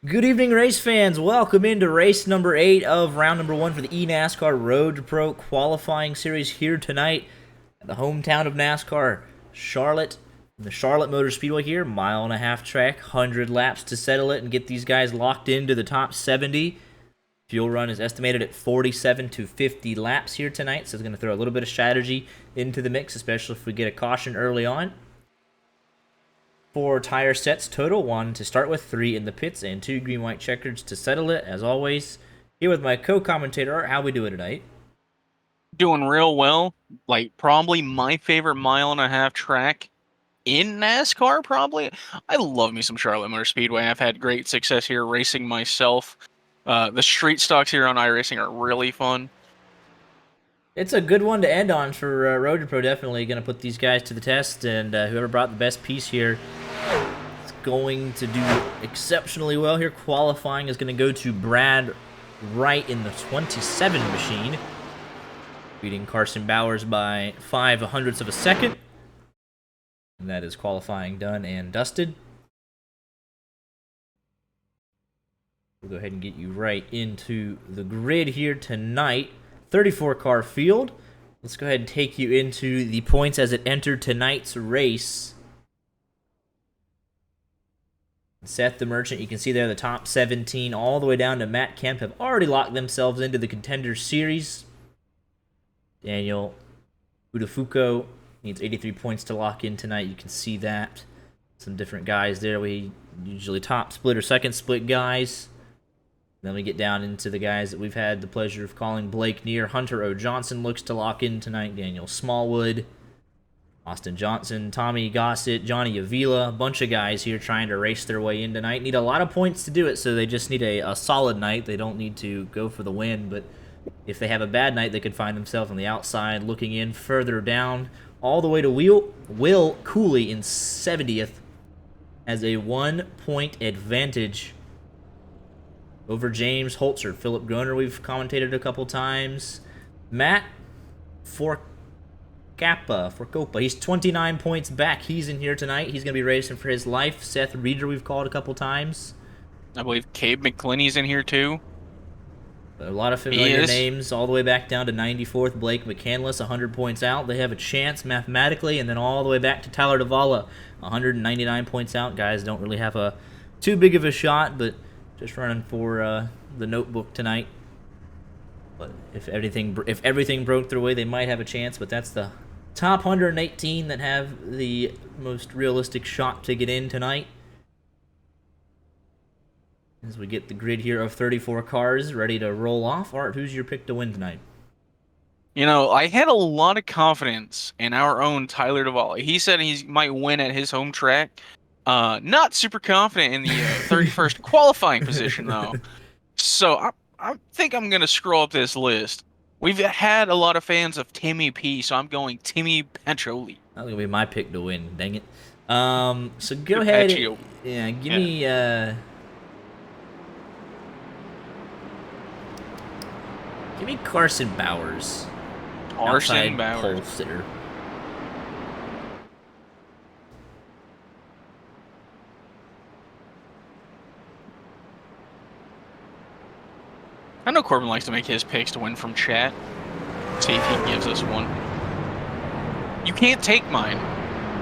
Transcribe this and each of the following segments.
Good evening, race fans. Welcome into race number 8 of round number 1 for the eNASCAR Road to Pro qualifying series here tonight at the hometown of NASCAR, Charlotte. The Charlotte Motor Speedway here, mile-and-a-half track, 100 laps to settle it and get these guys locked into the top 70. Fuel run is estimated at 47 to 50 laps here tonight, so it's going to throw a little bit of strategy into the mix, especially if we get a caution early on. 4 tire sets total, 1 to start with, 3 in the pits, and 2 green-white checkers to settle it, as always. Here with my co-commentator, Art. How we doing tonight? Doing real well. Like, probably my favorite mile-and-a-half track in NASCAR, probably. I love me some Charlotte Motor Speedway. I've had great success here racing myself. The street stocks here on iRacing are really fun. It's a good one to end on for Road to Pro. Definitely going to put these guys to the test, and whoever brought the best piece here is going to do exceptionally well here. Qualifying is going to go to Brad Wright in the 27 machine, beating Carson Bowers by 5/100ths of a second. And that is qualifying done and dusted. We'll go ahead and get you right into the grid here tonight. 34-car field. Let's go ahead and take you into the points as it entered tonight's race. Seth the Merchant, you can see there the top 17 all the way down to Matt Kemp have already locked themselves into the Contenders Series. Daniel Udafuko needs 83 points to lock in tonight. You can see that. Some different guys there. We usually top split or second split guys. Then we get down into the guys that we've had the pleasure of calling Blake Neer. Hunter O. Johnson looks to lock in tonight. Daniel Smallwood, Austin Johnson, Tommy Gossett, Johnny Avila. A bunch of guys here trying to race their way in tonight. Need a lot of points to do it, so they just need a solid night. They don't need to go for the win, but if they have a bad night, they could find themselves on the outside looking in further down. All the way to Will Cooley in 70th has a 1-point advantage over James Holzer. Philip Groner, we've commentated a couple times. Matt Forcopa, he's 29 points back. He's in here tonight. He's going to be racing for his life. Seth Reeder, we've called a couple times. I believe Cabe McClinney's in here too. A lot of familiar names, all the way back down to 94th. Blake McCandless, 100 points out. They have a chance mathematically, and then all the way back to Tyler Davala, 199 points out. Guys don't really have too big of a shot, but just running for the notebook tonight. But if everything broke their way, they might have a chance. But that's the top 118 that have the most realistic shot to get in tonight. As we get the grid here of 34 cars ready to roll off. Art, who's your pick to win tonight? You know, I had a lot of confidence in our own Tyler Davala. He said he might win at his home track. Not super confident in the 31st qualifying position, though. So I think I'm going to scroll up this list. We've had a lot of fans of Timmy P, so I'm going Timmy Petroli. That's going to be my pick to win, dang it. So go ahead. Give me Carson Bowers. Carson Bowers. Pole sitter. I know Corbin likes to make his picks to win from chat. See if he gives us one. You can't take mine.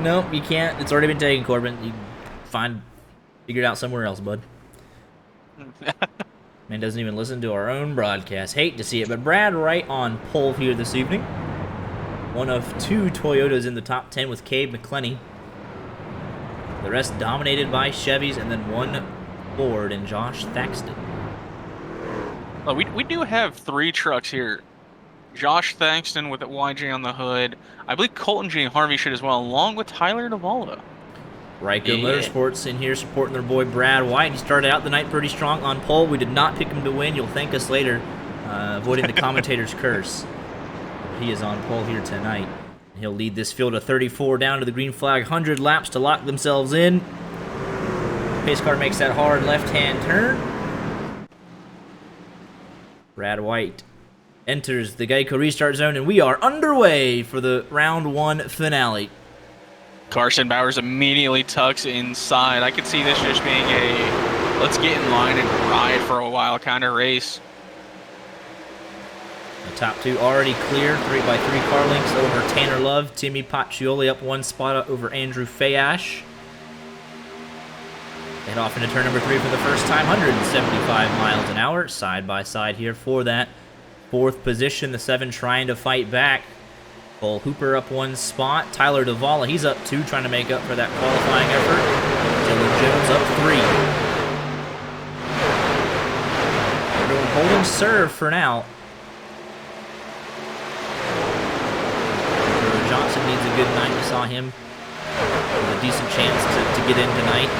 No, you can't. It's already been taken, Corbin. You figure it out somewhere else, bud. Man doesn't even listen to our own broadcast. Hate to see it, but Brad Wright on pole here this evening. One of 2 Toyotas in the top 10 with Cabe McClinney. The rest dominated by Chevys, and then 1 Ford and Josh Thaxton. Well, we do have 3 trucks here. Josh Thaxton with a YJ on the hood. I believe Colton J. Harvey should as well, along with Tyler Davala. Ryko Motorsports in here supporting their boy Brad White. He started out the night pretty strong on pole. We did not pick him to win. You'll thank us later, avoiding the commentator's curse. He is on pole here tonight. He'll lead this field of 34 down to the green flag. 100 laps to lock themselves in. Pace car makes that hard left-hand turn. Brad White enters the Geico restart zone, and we are underway for the round 1 finale. Carson Bowers immediately tucks inside. I could see this just being a let's get in line and ride for a while kind of race. The top two already clear, 3x3 car lengths over Tanner Love. Timmy Pacioli up one spot over Andrew Fayash. Head off into turn number 3 for the first time, 175 miles an hour, side by side here for that 4th position. The 7 trying to fight back. Cole Hooper up one spot. Tyler Duvall, he's up 2, trying to make up for that qualifying effort. Dylan Jones up 3. Everyone holding serve for now. Johnson needs a good night. We saw him with a decent chance to get in tonight.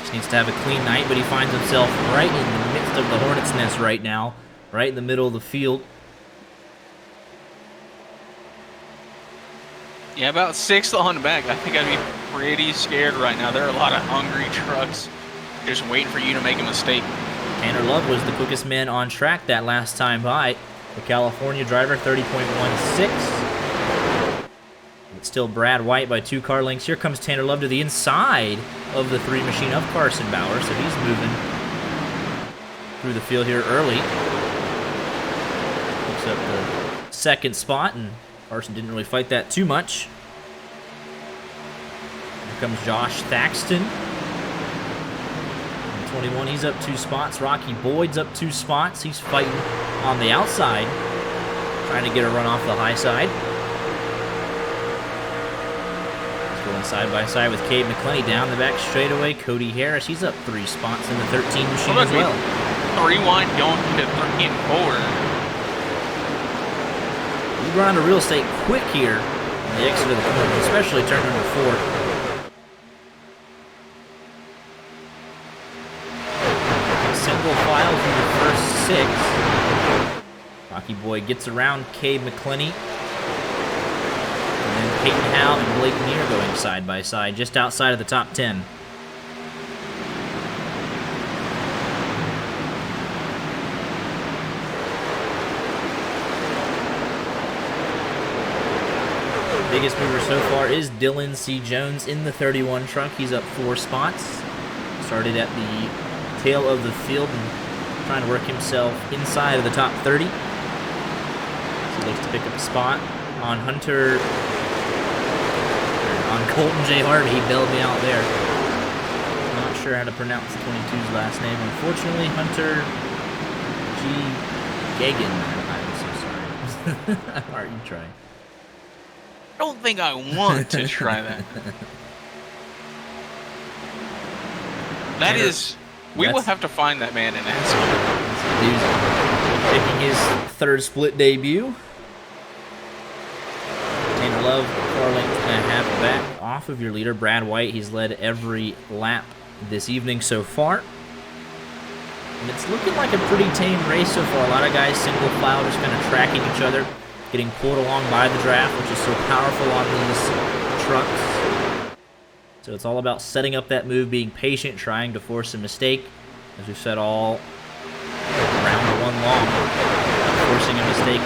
Just needs to have a clean night, but he finds himself right in the midst of the Hornet's nest right now, right in the middle of the field. Yeah, about 6th on the back. I think I'd be pretty scared right now. There are a lot of hungry trucks just waiting for you to make a mistake. Tanner Love was the quickest man on track that last time by. The California driver, 30.16. It's still Brad White by 2 car lengths. Here comes Tanner Love to the inside of the 3 machine of Carson Bauer, so he's moving through the field here early. Picks up the 2nd spot, and Carson didn't really fight that too much. Here comes Josh Thaxton. 21, he's up 2 spots. Rocky Boyd's up 2 spots. He's fighting on the outside, trying to get a run off the high side. He's going side by side with Cade McClenny down the back straightaway. Cody Harris, he's up 3 spots in the 13 machine as well. Rewind going to 3 and 4. We run out of real estate quick here on the exit of the corner, especially turn number 4. Single file through the first 6. Rocky Boy gets around Cade McClenny. And then Peyton Howe and Blake Neer going side by side, just outside of the top 10. Biggest mover so far is Dylan C. Jones in the 31 truck. He's up 4 spots. Started at the tail of the field and trying to work himself inside of the top 30. So he looks to pick up a spot on Colton J. Harvey. He bailed me out there. Not sure how to pronounce the 22's last name. Unfortunately, Hunter G. Gagan. I'm so sorry. How are you trying? I don't think I want to try that. That is... We will have to find that man in NASCAR. Making his 3rd split debut. Tanner Love, car length and a half back off of your leader, Brad White. He's led every lap this evening so far. And it's looking like a pretty tame race so far. A lot of guys single file, just kind of tracking each other, getting pulled along by the draft, which is so powerful on these trucks. So it's all about setting up that move, being patient, trying to force a mistake. As we've said all round 1 long, forcing a mistake,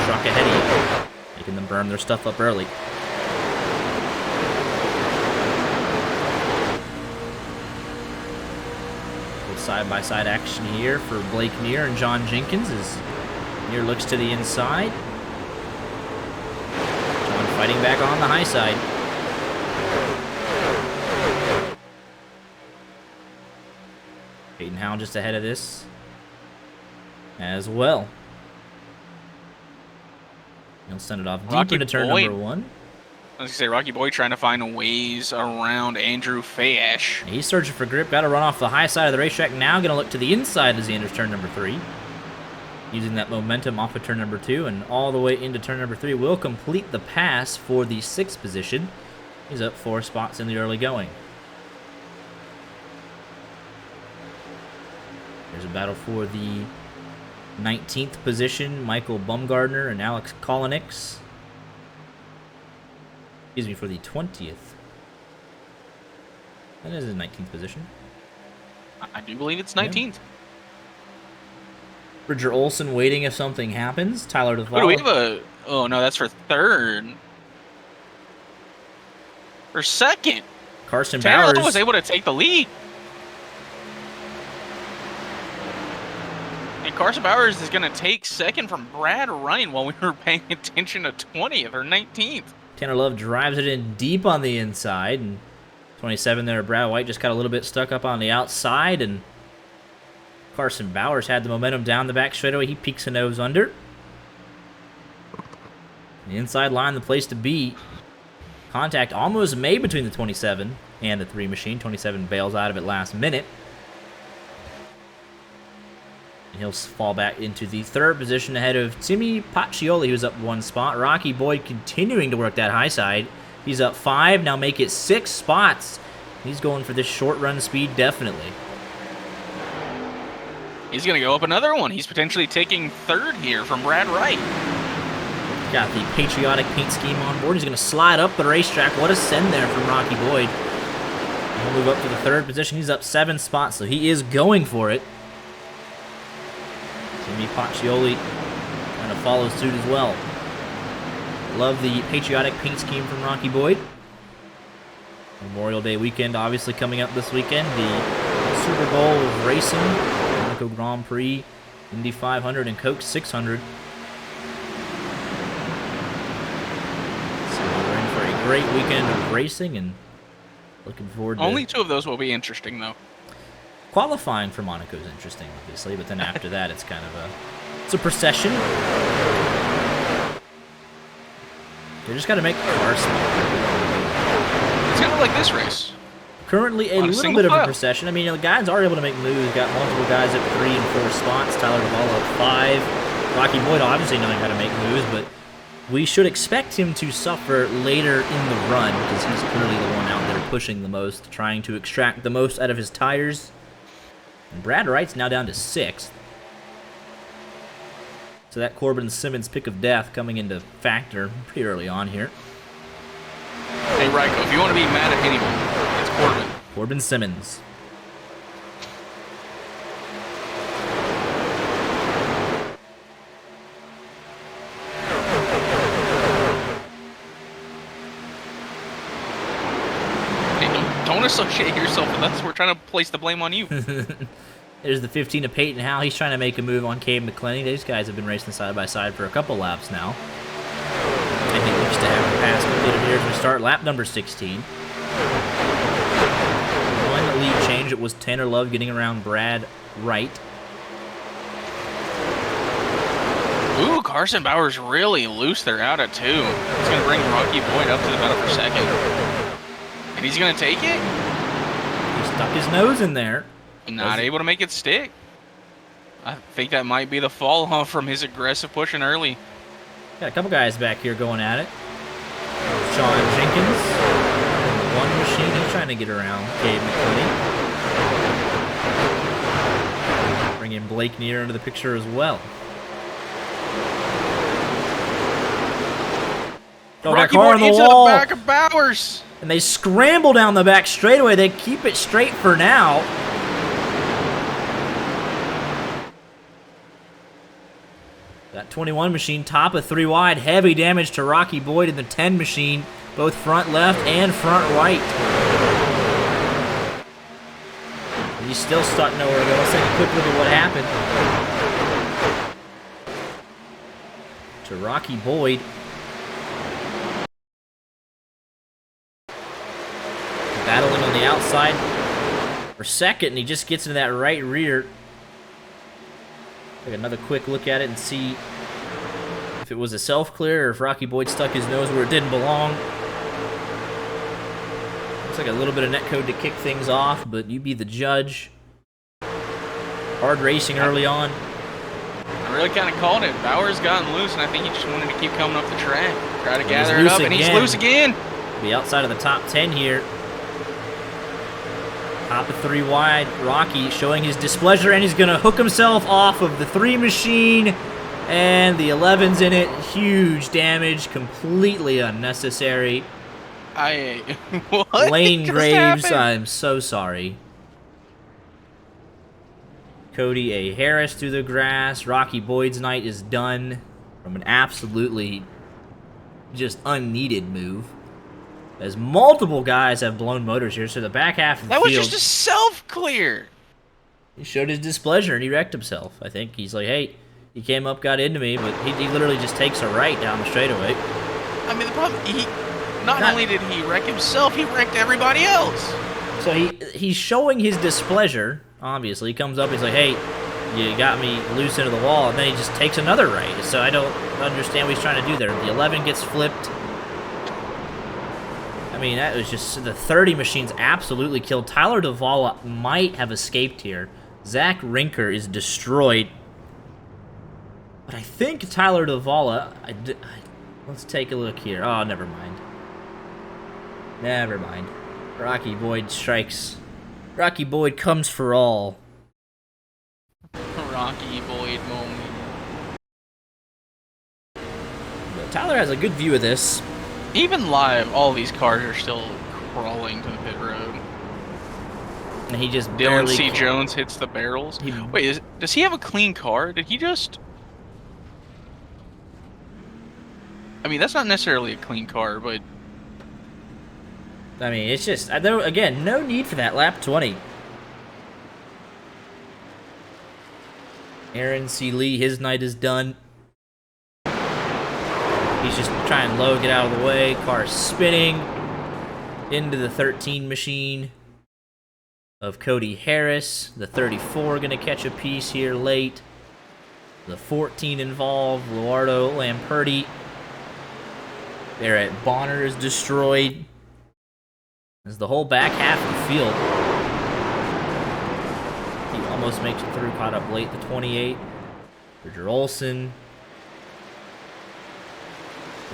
truck ahead of you, making them burn their stuff up early. Side-by-side action here for Blake Neer and John Jenkins as Neer looks to the inside. John fighting back on the high side. Peyton Howe just ahead of this as well. He'll send it off deep into turn number 1. I was going to say, Rocky Boy trying to find ways around Andrew Fayash. He's searching for grip. Got to run off the high side of the racetrack. Now going to look to the inside as he enters turn number 3. Using that momentum off of turn number 2 and all the way into turn number 3. Will complete the pass for the 6th position. He's up 4 spots in the early going. There's a battle for the 19th position. Michael Bumgardner and Alex Kolinix. Excuse me, for the 20th. That is the 19th position. I do believe it's 19th. Yeah. Bridger Olson waiting if something happens. Tyler Duvall. Oh, do we have a... Oh, no, that's for 3rd. For 2nd. Carson Tanner Bowers was able to take the lead. Carson Bowers is going to take second from Brad Ryan while we were paying attention to 20th or 19th. Tanner Love drives it in deep on the inside, and 27 there, Brad White just got a little bit stuck up on the outside, and Carson Bowers had the momentum down the back straightaway. He peeks a nose under. The inside line, the place to be. Contact almost made between the 27 and the 3 machine. 27 bails out of it last minute. And he'll fall back into the 3rd position ahead of Timmy Pacioli, who's up 1 spot. Rocky Boyd continuing to work that high side. He's up 5, now make it 6 spots. He's going for this short run speed, definitely. He's going to go up another one. He's potentially taking 3rd here from Brad Wright. Got the patriotic paint scheme on board. He's going to slide up the racetrack. What a send there from Rocky Boyd. He'll move up to the 3rd position. He's up 7 spots, so he is going for it. Jimmy Pacioli trying to follow suit as well. Love the patriotic paint scheme from Rocky Boyd. Memorial Day weekend obviously coming up this weekend. The Super Bowl of racing, Monaco Grand Prix, Indy 500, and Coke 600. So we're in for a great weekend of racing and looking forward to... Only 2 of those will be interesting, though. Qualifying for Monaco is interesting, obviously, but then after that, it's kind of a... It's a procession. They just got to make the car smaller. It's kind of like this race. Currently a little bit of a procession. I mean, the guys are able to make moves. We've got multiple guys at 3 and 4 spots. Tyler Duvall at 5. Rocky Boyd obviously knowing how to make moves, but we should expect him to suffer later in the run because he's clearly the one out there pushing the most, trying to extract the most out of his tires. And Brad Wright's now down to 6th. So that Corbin Simmons pick of death coming into factor pretty early on here. Hey, Ryko, if you want to be mad at anyone, it's Corbin. Corbin Simmons. Hey, don't associate yourself with us. We're trying to place the blame on you. There's the 15 of Peyton Howe. He's trying to make a move on Cade McClenny. These guys have been racing side by side for a couple laps now. And he looks to have the pass completed here as we start lap number 16. When the lead change, it was Tanner Love getting around Brad Wright. Ooh, Carson Bowers really loose there out at 2. He's going to bring Rocky Boyd up to the battle for 2nd. And he's going to take it? He stuck his nose in there. Not able to make it stick. I think that might be the fall-off from his aggressive pushing early. Got a couple guys back here going at it. Sean Jenkins, the 1 machine, he's trying to get around Cade McClenny. Bringing Blake Neer into the picture as well. Oh, Rocky car on Boyd the into wall. the back of Bowers. And they scramble down the back straightaway. They keep it straight for now. That 21 machine, top of 3 wide. Heavy damage to Rocky Boyd in the 10 machine. Both front left and front right. He's still stuck nowhere to go. Let's take a quick look at what happened. To Rocky Boyd. Battling on the outside for 2nd, and he just gets into that right rear. Take another quick look at it and see if it was a self-clear or if Rocky Boyd stuck his nose where it didn't belong. Looks like a little bit of netcode to kick things off, but you be the judge. Hard racing early on. I really kind of called it. Bowers gotten loose, and I think he just wanted to keep coming up the track. Try to gather it up, and he's loose again. Be outside of the top 10 here. Top of 3 wide, Rocky showing his displeasure, and he's going to hook himself off of the 3 machine, and the 11's in it. Huge damage, completely unnecessary. What? Lane Graves, I'm so sorry. Cody A. Harris through the grass. Rocky Boyd's night is done from an absolutely just unneeded move. As multiple guys have blown motors here, so the back half of the field... That was just a self-clear. he showed his displeasure and he wrecked himself. I think he's like, hey, he came up, got into me, but he literally just takes a right down the straightaway. I mean, the problem, not only did he wreck himself, he wrecked everybody else. So he's showing his displeasure, obviously. He comes up, he's like, hey, you got me loose into the wall, and then he just takes another right. So I don't understand what he's trying to do there. The 11 gets flipped. I mean, that was just, the 30 machines absolutely killed. Tyler Duvall might have escaped here. Zach Rinker is destroyed. But I think Tyler Duvall, let's take a look here. Oh, never mind. Never mind. Rocky Boyd strikes. Rocky Boyd comes for all. Rocky Boyd moment. But Tyler has a good view of this. Even live, all these cars are still crawling to the pit road. And he just Dylan barely... C. Jones hits the barrels. Wait, does he have a clean car? Did he just... I mean, that's not necessarily a clean car, but... I mean, it's just... Again, no need for that. Lap 20. Aaron C. Lee, his night is done. He's just trying low, get out of the way. Car spinning into the 13 machine of Cody Harris. The 34 going to catch a piece here late. The 14 involved, Luardo Lamperti. Barrett Bonner is destroyed. As the whole back half of the field. He almost makes it through, caught up late, the 28. Bridger Olsen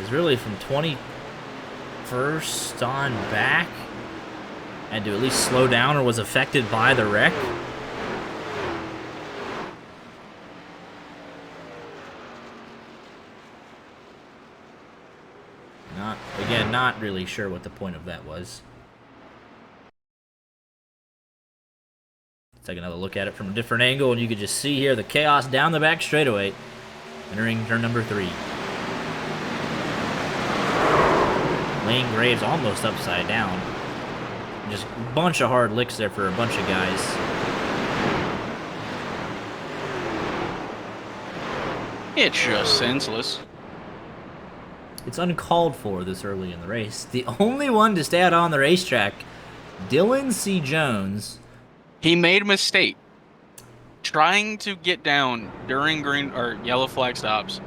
is really from 21st on back. Had to at least slow down or was affected by the wreck. Not really sure what the point of that was. Take another look at it from a different angle, and you can just see here the chaos down the back straightaway, entering turn number 3. Lane Graves almost upside down. Just a bunch of hard licks there for a bunch of guys. It's just senseless. It's uncalled for this early in the race. The only one to stay out on the racetrack, Dylan C. Jones. He made a mistake. Trying to get down during green or yellow flag stops,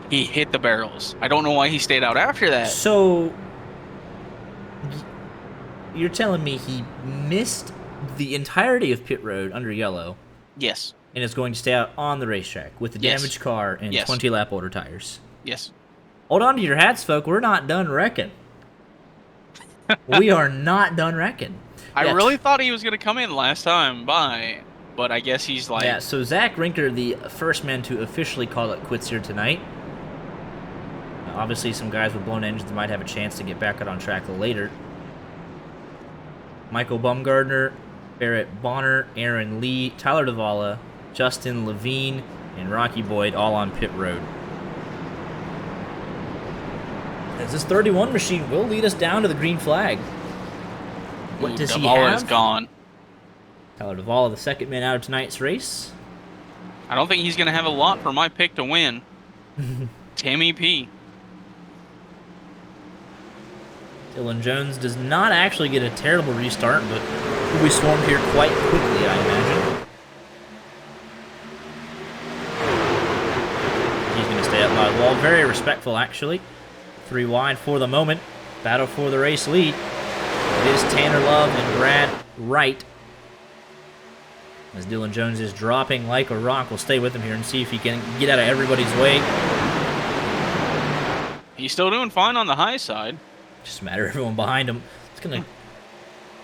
he hit the barrels. I don't know why he stayed out after that. So, you're telling me he missed the entirety of pit road under yellow? Yes. And is going to stay out on the racetrack with the damaged car and 20 lap older tires? Yes. Hold on to your hats, folk. We're not done wrecking. We are not done wrecking. I really thought he was going to come in last time by, but I guess he's like... Yeah, so Zach Rinker, the first man to officially call it quits here tonight. Now, obviously, some guys with blown engines might have a chance to get back out on track later. Michael Bumgardner, Barrett Bonner, Aaron Lee, Tyler Duvall, Justin Levine, and Rocky Boyd all on pit road. As this 31 machine will lead us down to the green flag. What does he have? Is gone. Tyler Duvall, the second man out of tonight's race. I don't think he's going to have a lot for my pick to win. Timmy P. Dylan Jones does not actually get a terrible restart, but will be swarmed here quite quickly, I imagine. He's going to stay up by the wall. Very respectful, actually. 3 wide for the moment. Battle for the race lead. It is Tanner Love and Brad Wright. As Dylan Jones is dropping like a rock, we'll stay with him here and see if he can get out of everybody's way. He's still doing fine on the high side. Just a matter of everyone behind him. It's going to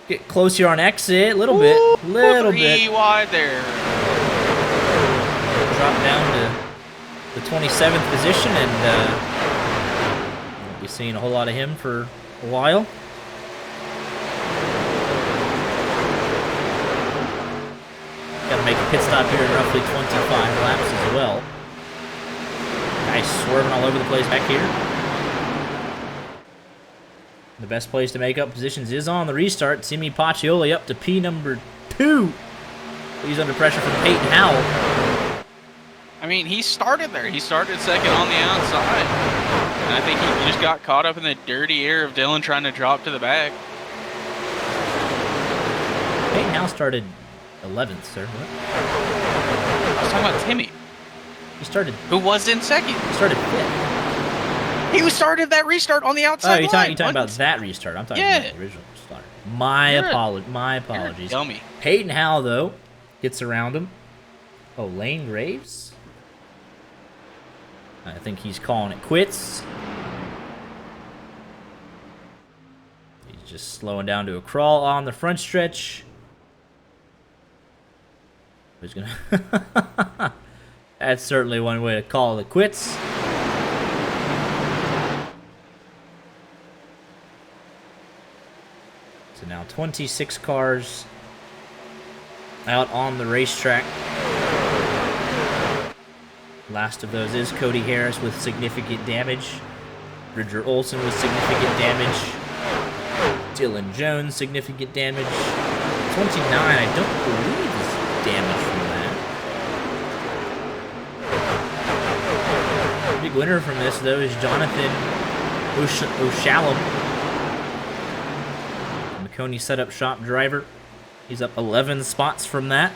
get close here on exit. Little bit. 3 wide there. Drop down to the 27th position, and won't be seeing a whole lot of him for a while. Got to make a pit stop here in roughly 25 laps as well. Guys swerving all over the place back here. The best place to make up positions is on the restart. Simi Pacioli up to P number 2. He's under pressure from Peyton Howell. I mean, he started there. He started second on the outside. And I think he just got caught up in the dirty air of Dylan trying to drop to the back. Peyton Howell started 11th, sir. What? I was talking about Timmy. He started... Who was in second? He started 5th. He started that restart on the outside you're line. talking about that restart. I'm talking about the original start. My apologies. Dummy. Peyton Howell, though, gets around him. Oh, Lane Graves? I think he's calling it quits. He's just slowing down to a crawl on the front stretch. He's gonna... That's certainly one way to call it quits. So now 26 cars out on the racetrack. Last of those is Cody Harris with significant damage. Bridger Olson with significant damage. Dylan Jones, significant damage. 29, I don't believe is damage from that. Big winner from this, though, is Jonathan O'Shallam. McConey setup shop driver. He's up 11 spots from that.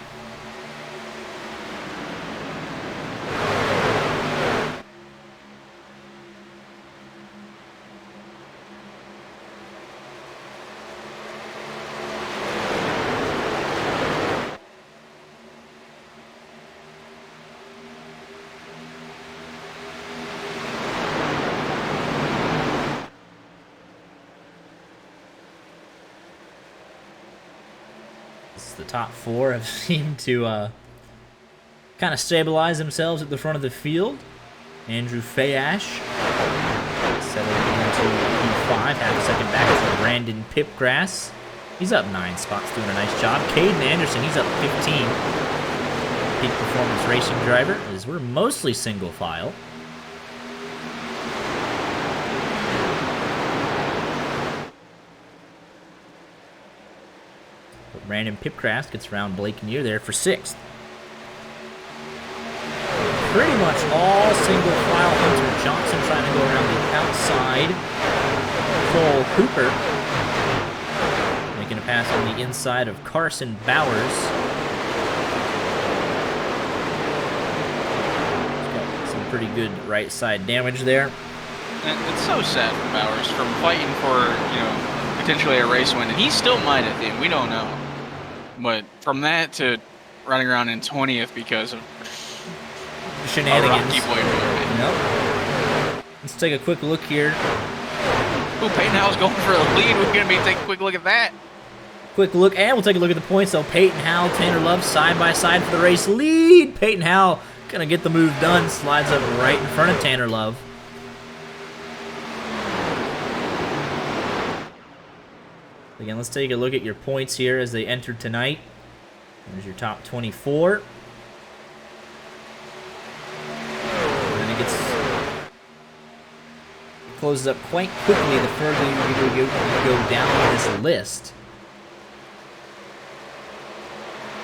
The top four have seemed to kind of stabilize themselves at the front of the field. Andrew Fayash settling into P5, half a second back to Brandon Pipgrass. He's up 9 spots, doing a nice job. Caden Anderson, he's up 15. Peak Performance Racing driver, as we're mostly single file. Brandon Pipgrass gets around Blake Neer there for 6th. Pretty much all single file. Hunter Johnson trying to go around the outside. Cole Hooper making a pass on the inside of Carson Bowers. He's got some pretty good right side damage there. And it's so sad for Bowers from fighting for, potentially a race win. And he still might at the end. We don't know. But from that to running around in 20th because of shenanigans. Nope. Let's take a quick look here. Ooh, Peyton Howell's going for a lead. We're going to take a quick look at that. Quick look, and we'll take a look at the points. So Peyton Howell, Tanner Love side by side for the race lead. Peyton Howell gonna get the move done. Slides up right in front of Tanner Love. Again, let's take a look at your points here as they entered tonight. There's your top 24. And then it closes up quite quickly the further you go down this list.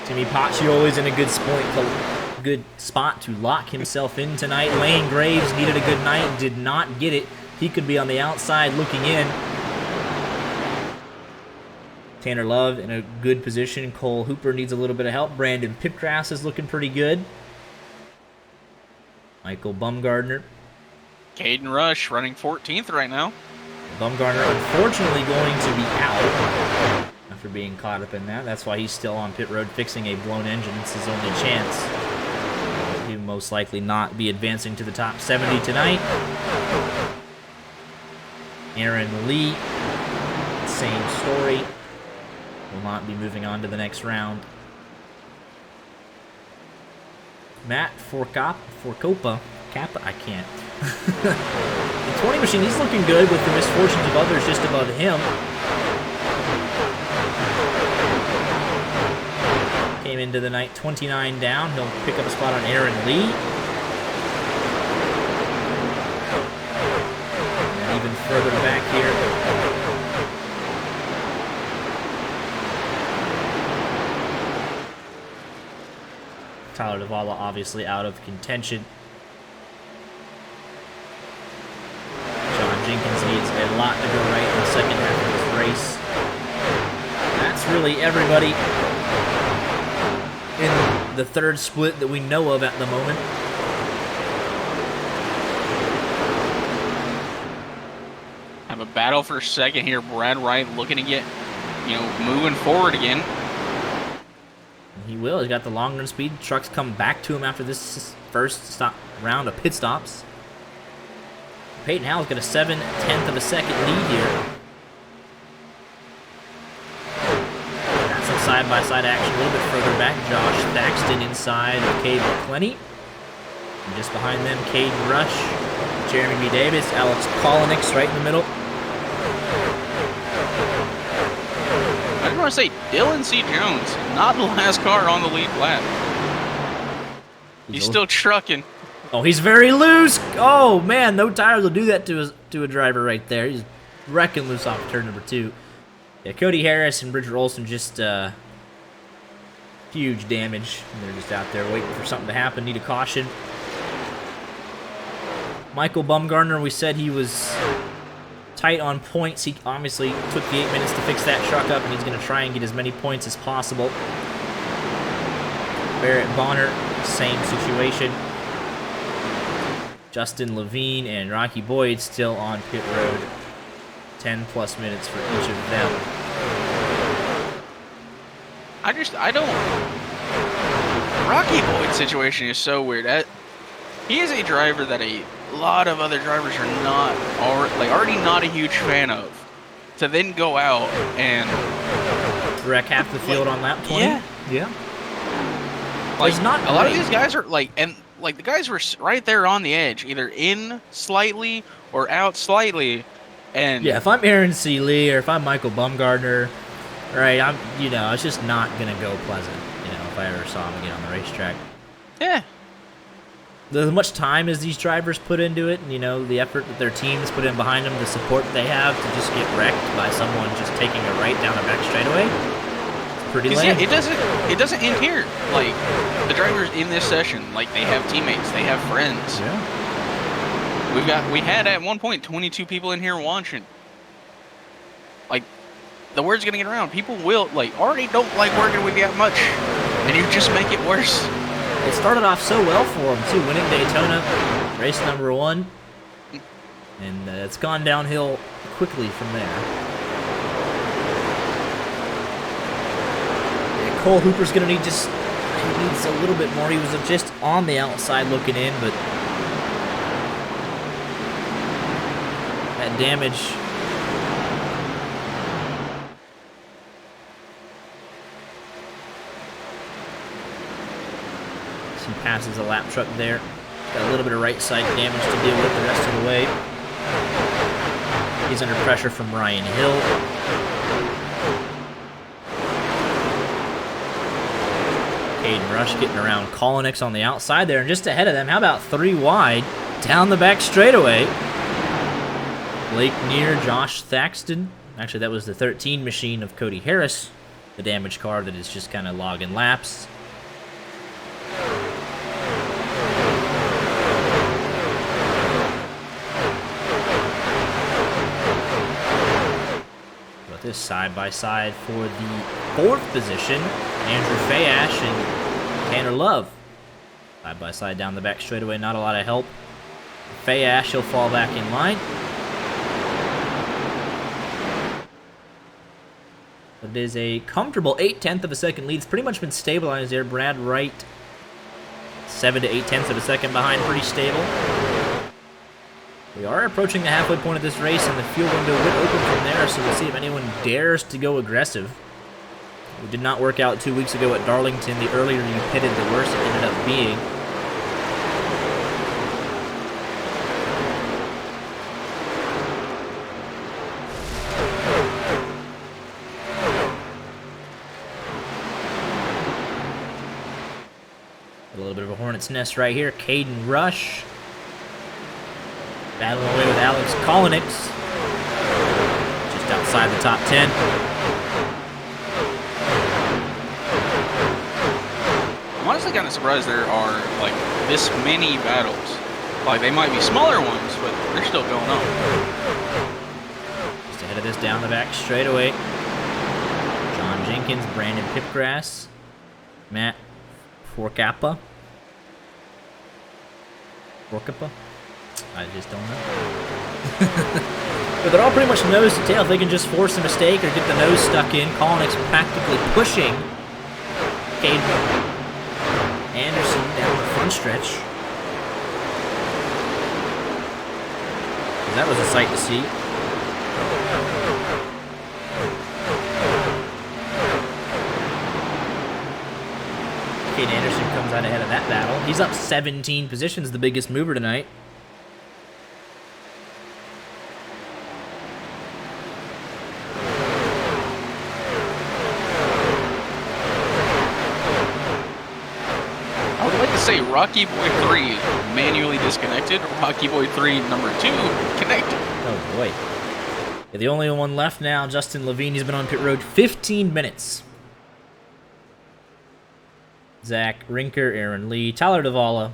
Timmy Pacioli's in a good spot to lock himself in tonight. Lane Graves needed a good night, did not get it. He could be on the outside looking in. Tanner Love in a good position. Cole Hooper needs a little bit of help. Brandon Pipgrass is looking pretty good. Michael Bumgardner. Caden Rush running 14th right now. Bumgardner unfortunately going to be out after being caught up in that. That's why he's still on pit road fixing a blown engine. It's his only chance. He will most likely not be advancing to the top 70 tonight. Aaron Lee, same story. Will not be moving on to the next round. Matt Forcopa, I can't. The 20 machine, he's looking good with the misfortunes of others just above him. Came into the night 29 down. He'll pick up a spot on Aaron Lee. And even further back here. Tyler Davala obviously out of contention. John Jenkins needs a lot to go right in the second half of this race. That's really everybody in the third split that we know of at the moment. Have a battle for second here. Brad Wright looking to get, moving forward again. He will. He's got the long run speed. Trucks come back to him after this first round of pit stops. Peyton Howell's got a 7/10 of a second lead here. Got some side-by-side action a little bit further back. Josh Thaxton inside of Cade McClenny. And just behind them, Caden Rush, Jeremy B. Davis, Alex Kolonix right in the middle. I just want to say, Dylan C. Jones, not the last car on the lead lap. He's still trucking. Oh, he's very loose. Oh, man, no tires will do that to a driver right there. He's wrecking loose off turn number 2. Yeah, Cody Harris and Bridger Olson just huge damage. And they're just out there waiting for something to happen. Need a caution. Michael Bumgarner, we said he was tight on points. He obviously took the 8 minutes to fix that truck up, and he's going to try and get as many points as possible. Barrett Bonner, same situation. Justin Levine and Rocky Boyd still on pit road. 10+ minutes for each of them. I don't. Rocky Boyd's situation is so weird. He is a driver that a lot of other drivers are already not a huge fan of. To then go out and wreck half the field on lap 20. Yeah. Like, not a lot of these guys are the guys were right there on the edge, either in slightly or out slightly. And yeah, if I'm Aaron C. Lee or if I'm Michael Bumgarner, right, it's just not gonna go pleasant. If I ever saw him again on the racetrack. Yeah. As much time as these drivers put into it, and the effort that their teams put in behind them, the support they have to just get wrecked by someone just taking a right down the back straightaway. It's pretty lame. Yeah, it doesn't end here. Like, the drivers in this session, they have teammates, they have friends. Yeah. We had at one point 22 people in here watching. The word's gonna get around. People will already don't like working with you that much, and you just make it worse. It started off so well for him too, winning Daytona, race number 1, and it's gone downhill quickly from there. Yeah, Cole Hooper's gonna need he needs a little bit more. He was just on the outside looking in, but that damage. He passes a lap truck there. Got a little bit of right side damage to deal with the rest of the way. He's under pressure from Ryan Hill. Caden Rush getting around Kolonix on the outside there, and just ahead of them, how about 3 wide down the back straightaway? Blake Neer, Josh Thaxton. Actually, that was the 13 machine of Cody Harris, the damaged car that is just kind of logging laps. This side-by-side for the 4th position, Andrew Fayash and Tanner Love. Side-by-side down the back straightaway, not a lot of help. Fayash, he'll fall back in line. It is a comfortable 8/10 of a second lead. It's pretty much been stabilized there. Brad Wright, 7 to 8/10 of a second behind, pretty stable. We are approaching the halfway point of this race, and the fuel window will open from there, so we'll see if anyone dares to go aggressive. It did not work out 2 weeks ago at Darlington. The earlier you pitted, the worse it ended up being. A little bit of a hornet's nest right here. Caden Rush battling away with Alex Kolonix. Just outside the top 10. I want honestly kind of surprised there are like this many battles. Like they might be smaller ones, but they're still going on. Just ahead of this down the back straightaway. John Jenkins, Brandon Pipgrass, Matt Forcappa. Forcappa? I just don't know. But they're all pretty much nose to tail. If they can just force a mistake or get the nose stuck in, Colnick's practically pushing Caden Anderson down the front stretch. That was a sight to see. Caden Anderson comes out ahead of that battle. He's up 17 positions, the biggest mover tonight. Say Rocky Boy 3 manually disconnected, Rocky Boy 3 number 2 connected. Oh boy. Yeah, the only one left now, Justin Levine. He's been on pit road 15 minutes. Zach Rinker, Aaron Lee, Tyler Davala,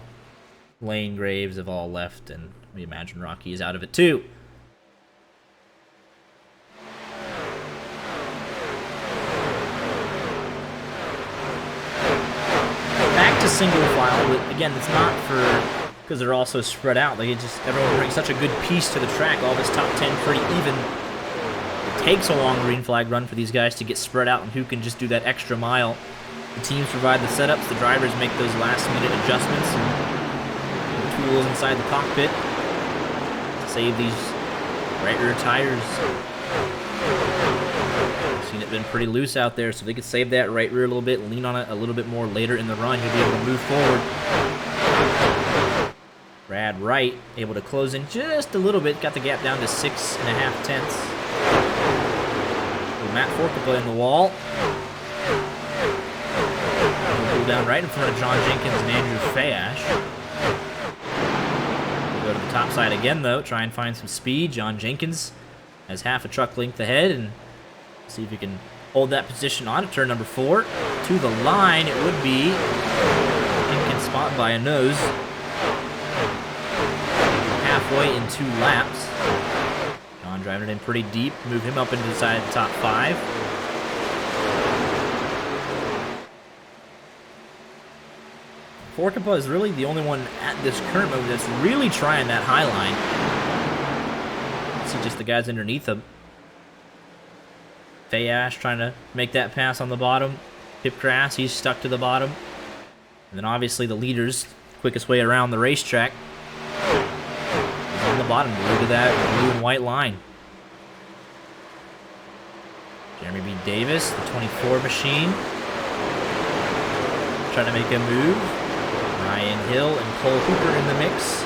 Lane Graves have all left, and we imagine Rocky is out of it too. Single file, but again, it's not for because they're all so spread out. Like everyone brings such a good piece to the track. All this top 10 pretty even. It takes a long green flag run for these guys to get spread out, and who can just do that extra mile. The teams provide the setups, the drivers make those last minute adjustments, and the tools inside the cockpit to save these right rear tires. Seen it been pretty loose out there, so they could save that right rear a little bit, lean on it a little bit more later in the run. He'll be able to move forward. Brad Wright able to close in just a little bit, got the gap down to 6.5 tenths. With Matt Forcappa in the wall. He'll pull down right in front of John Jenkins and Andrew Fayash. We'll go to the top side again, though, try and find some speed. John Jenkins has half a truck length ahead, and see if he can hold that position on to turn number 4. To the line, it would be Jenkins spot by a nose. Halfway in 2 laps. John driving it in pretty deep, move him up into the side of the top 5. Forcappa is really the only one at this current moment that's really trying that high line. See just the guys underneath him. Fayash trying to make that pass on the bottom. Pipgrass, he's stuck to the bottom. And then obviously the leaders, quickest way around the racetrack, is on the bottom, glued to that blue and white line. Jeremy B. Davis, the 24 machine, trying to make a move. Ryan Hill and Cole Hooper in the mix.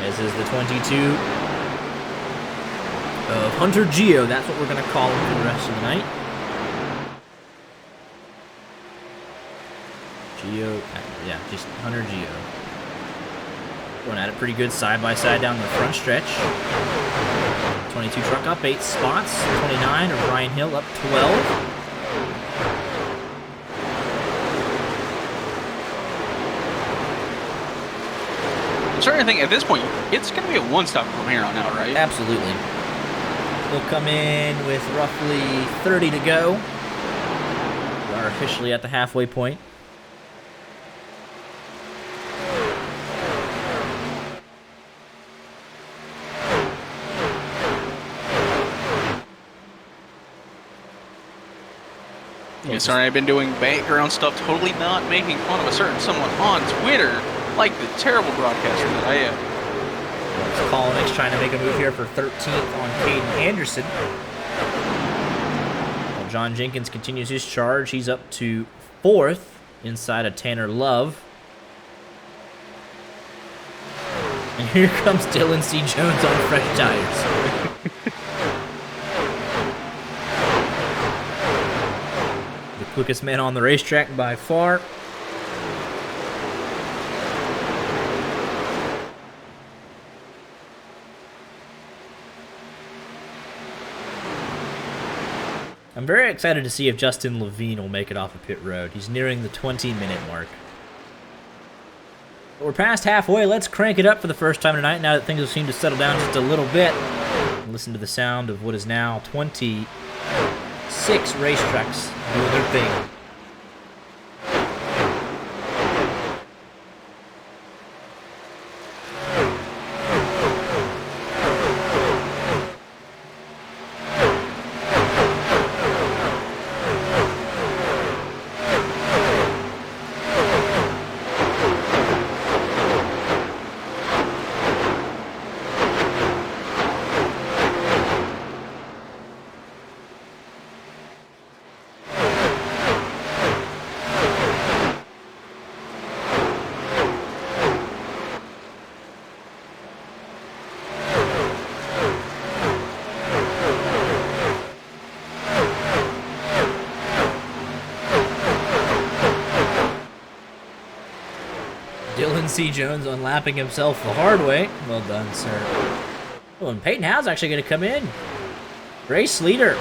As is the 22 of Hunter Geo. That's what we're going to call him for the rest of the night. Geo, yeah, just Hunter Geo. Going at it pretty good side by side down the front stretch. 22 truck up 8 spots. 29 of Ryan Hill up 12. I'm starting to think at this point, it's going to be a one-stop from here on out, right? Absolutely. We'll come in with roughly 30 to go. We are officially at the halfway point. Yeah, sorry, I've been doing background stuff, totally not making fun of a certain someone on Twitter, like the terrible broadcaster that I am. Colnick's trying to make a move here for 13th on Caden Anderson. While John Jenkins continues his charge, he's up to 4th inside of Tanner Love. And here comes Dylan C. Jones on fresh tires. The quickest man on the racetrack by far. I'm very excited to see if Justin Levine will make it off of pit road. He's nearing the 20-minute mark. But we're past halfway. Let's crank it up for the first time tonight now that things have seemed to settle down just a little bit. Listen to the sound of what is now 26 racetracks doing their thing. Dylan C. Jones unlapping himself the hard way. Well done, sir. Oh, and Peyton Howe's actually going to come in. Race leader.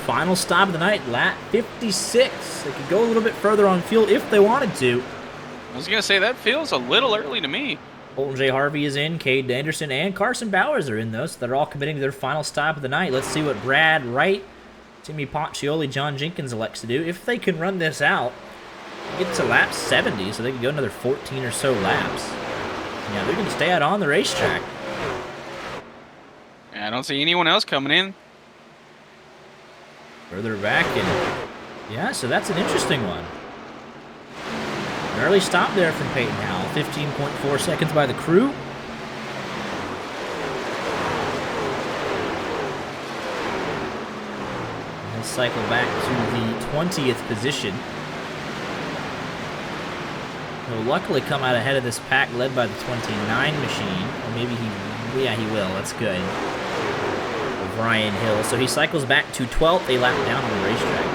Final stop of the night, lap 56. They could go a little bit further on fuel if they wanted to. I was going to say, that feels a little early to me. Colton J. Harvey is in, Cade Anderson and Carson Bowers are in, though, so they're all committing to their final stop of the night. Let's see what Brad Wright, Timmy Pacioli, John Jenkins elects to do. If they can run this out, get to lap 70, so they can go another 14 or so laps. Yeah, they're going to stay out on the racetrack. I don't see anyone else coming in. Further back, and yeah, so that's an interesting one. An early stop there from Peyton Howell, 15.4 seconds by the crew. He'll cycle back to the 20th position. He'll luckily come out ahead of this pack led by the 29 machine. Or maybe yeah, he will. That's good. Brian Hill. So he cycles back to 12th, a lap down on the racetrack.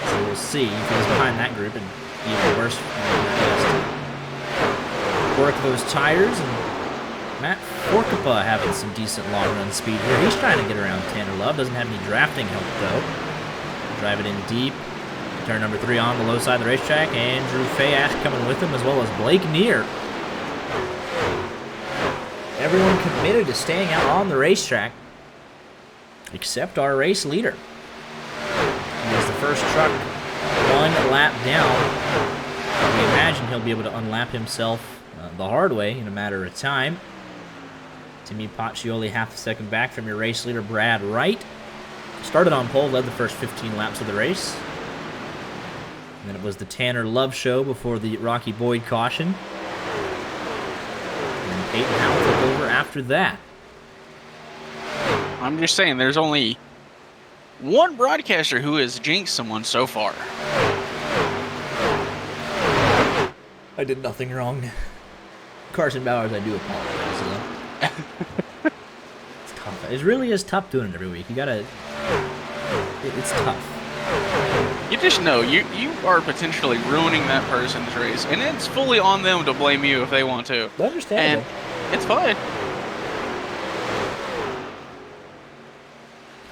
So we'll see if he's behind that group and even worse. Work those tires, and Matt Forkapa having some decent long run speed here. He's trying to get around Tanner Love. Doesn't have any drafting help though. Drive it in deep. Turn number 3 on the low side of the racetrack. Andrew Fayash coming with him, as well as Blake Neer. Everyone committed to staying out on the racetrack, except our race leader. He is the first truck 1 lap down. We imagine he'll be able to unlap himself the hard way in a matter of time. Timmy Pacioli half a second back from your race leader, Brad Wright. Started on pole, led the first 15 laps of the race. And then it was the Tanner Love show before the Rocky Boyd caution. And Peyton Howell took over after that. I'm just saying, there's only one broadcaster who has jinxed someone so far. I did nothing wrong. Carson Bowers, I do apologize. It's tough. It really is tough doing it every week. You gotta... It's tough. You just know you are potentially ruining that person's race, and it's fully on them to blame you if they want to. Understandable. And it's fine.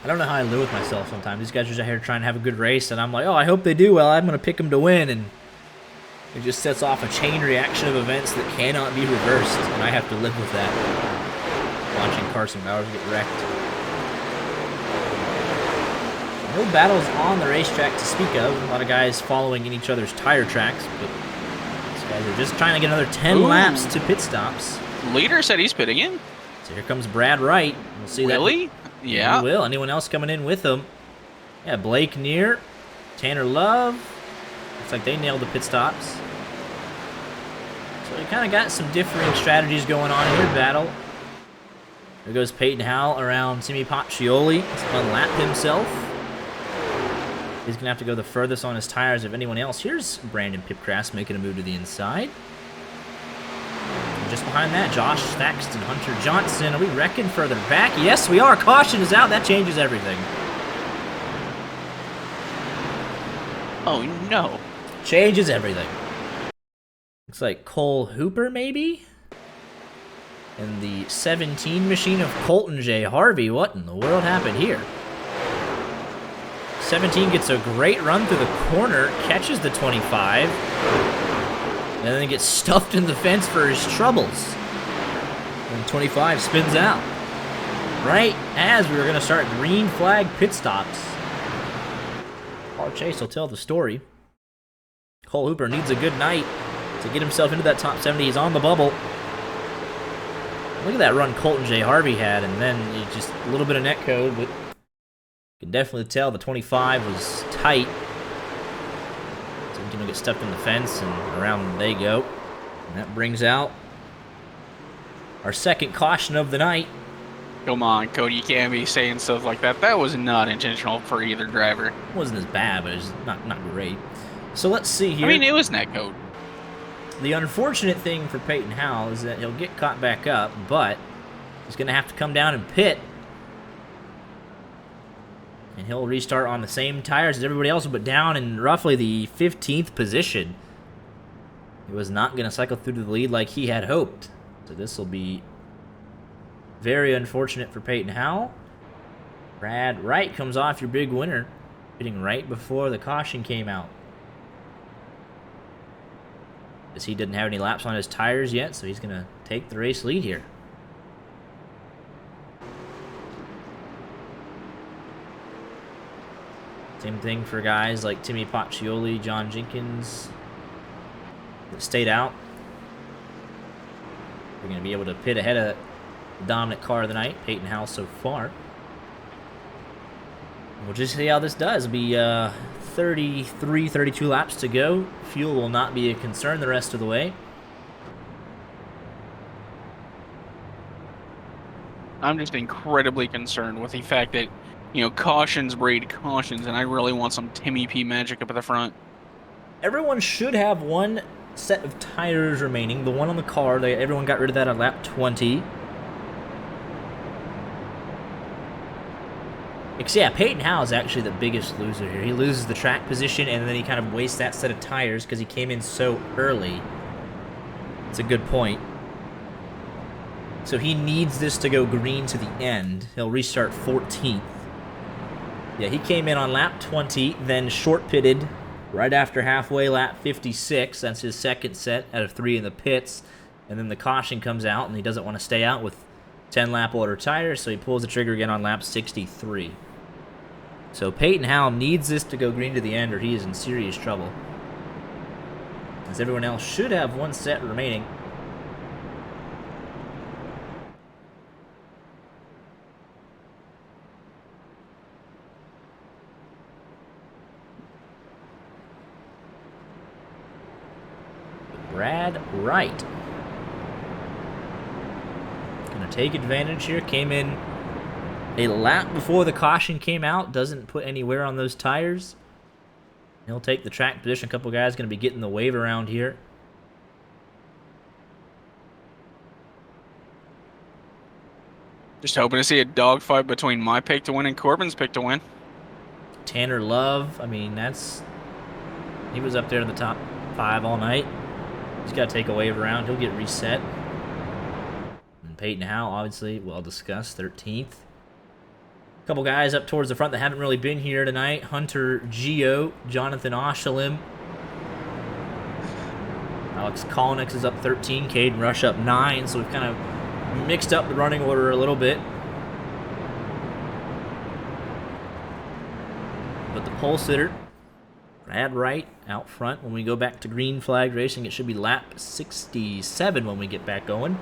I don't know how I live with myself sometimes. These guys are just out here trying to have a good race, and I'm like, oh, I hope they do well. I'm going to pick them to win, and it just sets off a chain reaction of events that cannot be reversed, and I have to live with that. Watching Carson Bowers get wrecked. No battles on the racetrack to speak of. A lot of guys following in each other's tire tracks, but these guys are just trying to get another 10 laps to pit stops. Leader said he's pitting in. So here comes Brad Wright. We'll see that. Really? Yeah. He will. Anyone else coming in with him? Yeah, Blake Neer, Tanner Love. Looks like they nailed the pit stops. So we kind of got some differing strategies going on here. Battle. There goes Peyton Howell around Timmy Pacioli. He's unlapped himself. He's going to have to go the furthest on his tires of anyone else. Here's Brandon Pipcrass making a move to the inside. And just behind that, Josh Thaxton, Hunter Johnson. Are we wrecking further back? Yes, we are. Caution is out. That changes everything. Oh, no. Changes everything. Looks like Cole Hooper, maybe? And the 17 machine of Colton J. Harvey. What in the world happened here? 17 gets a great run through the corner, catches the 25, and then gets stuffed in the fence for his troubles. And 25 spins out. Right as we were going to start green flag pit stops. Paul Chase will tell the story. Cole Hooper needs a good night to get himself into that top 70. He's on the bubble. Look at that run Colton J. Harvey had, and then just a little bit of net code, but you can definitely tell the 25 was tight. So he's going to get stuck in the fence, and around they go. And that brings out our second caution of the night. Come on, Cody, you can't be saying stuff like that. That was not intentional for either driver. It wasn't as bad, but it was not great. So let's see here. I mean, it was net code. The unfortunate thing for Peyton Howell is that he'll get caught back up, but he's going to have to come down and pit. And he'll restart on the same tires as everybody else, but down in roughly the 15th position. He was not going to cycle through to the lead like he had hoped. So this will be very unfortunate for Peyton Howell. Brad Wright comes off your big winner, hitting right before the caution came out. As he didn't have any laps on his tires yet, so he's going to take the race lead here. Same thing for guys like Timmy Pacioli, John Jenkins that stayed out. We're going to be able to pit ahead of the dominant car of the night, Peyton Howell so far. We'll just see how this does. It'll be 33, 32 laps to go. Fuel will not be a concern the rest of the way. I'm just incredibly concerned with the fact that, you know, cautions breed cautions, and I really want some Timmy P magic up at the front. Everyone should have one set of tires remaining. The one on the car, everyone got rid of that on lap 20. Because, yeah, Peyton Howell is actually the biggest loser here. He loses the track position, and then he kind of wastes that set of tires because he came in so early. It's a good point. So he needs this to go green to the end. He'll restart 14th. Yeah, he came in on lap 20, then short pitted right after halfway, lap 56. That's his second set out of 3 in the pits. And then the caution comes out, and he doesn't want to stay out with 10-lap older tires, so he pulls the trigger again on lap 63. So Peyton Howell needs this to go green to the end, or he is in serious trouble. As everyone else should have one set remaining. Brad Wright. Gonna take advantage here. Came in a lap before the caution came out. Doesn't put any wear on those tires. He'll take the track position. A couple guys gonna be getting the wave around here. Just hoping to see a dogfight between my pick to win and Corbin's pick to win. Tanner Love, I mean, he was up there in the top 5 all night. He's got to take a wave around. He'll get reset. And Peyton Howell, obviously, well discussed, 13th. A couple guys up towards the front that haven't really been here tonight. Hunter Gio, Jonathan Oshalim. Alex Kolnix is up 13, Caden Rush up 9, so we've kind of mixed up the running order a little bit. But the pole sitter, Brad Wright, out front. When we go back to green flag racing, it should be lap 67 when we get back going.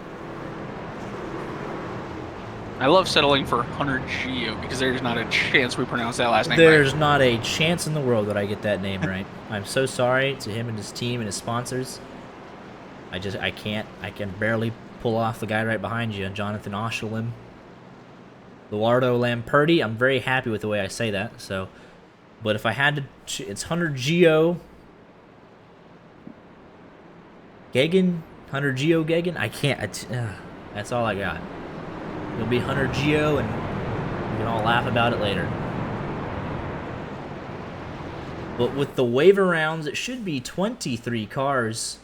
I love settling for Hunter Gio because there's not a chance we pronounce that last name There's right. not a chance in the world that I get that name right. I'm so sorry to him and his team and his sponsors. I can't. I can barely pull off the guy right behind you, Jonathan Oshalim. Eduardo Lamperti. I'm very happy with the way I say that. So, but if I had to, it's Hunter Gio Gagan. Hunter Gio Gagan. I can't. That's all I got. It'll be Hunter Gio, and we can all laugh about it later. But with the waiver rounds, it should be 23 cars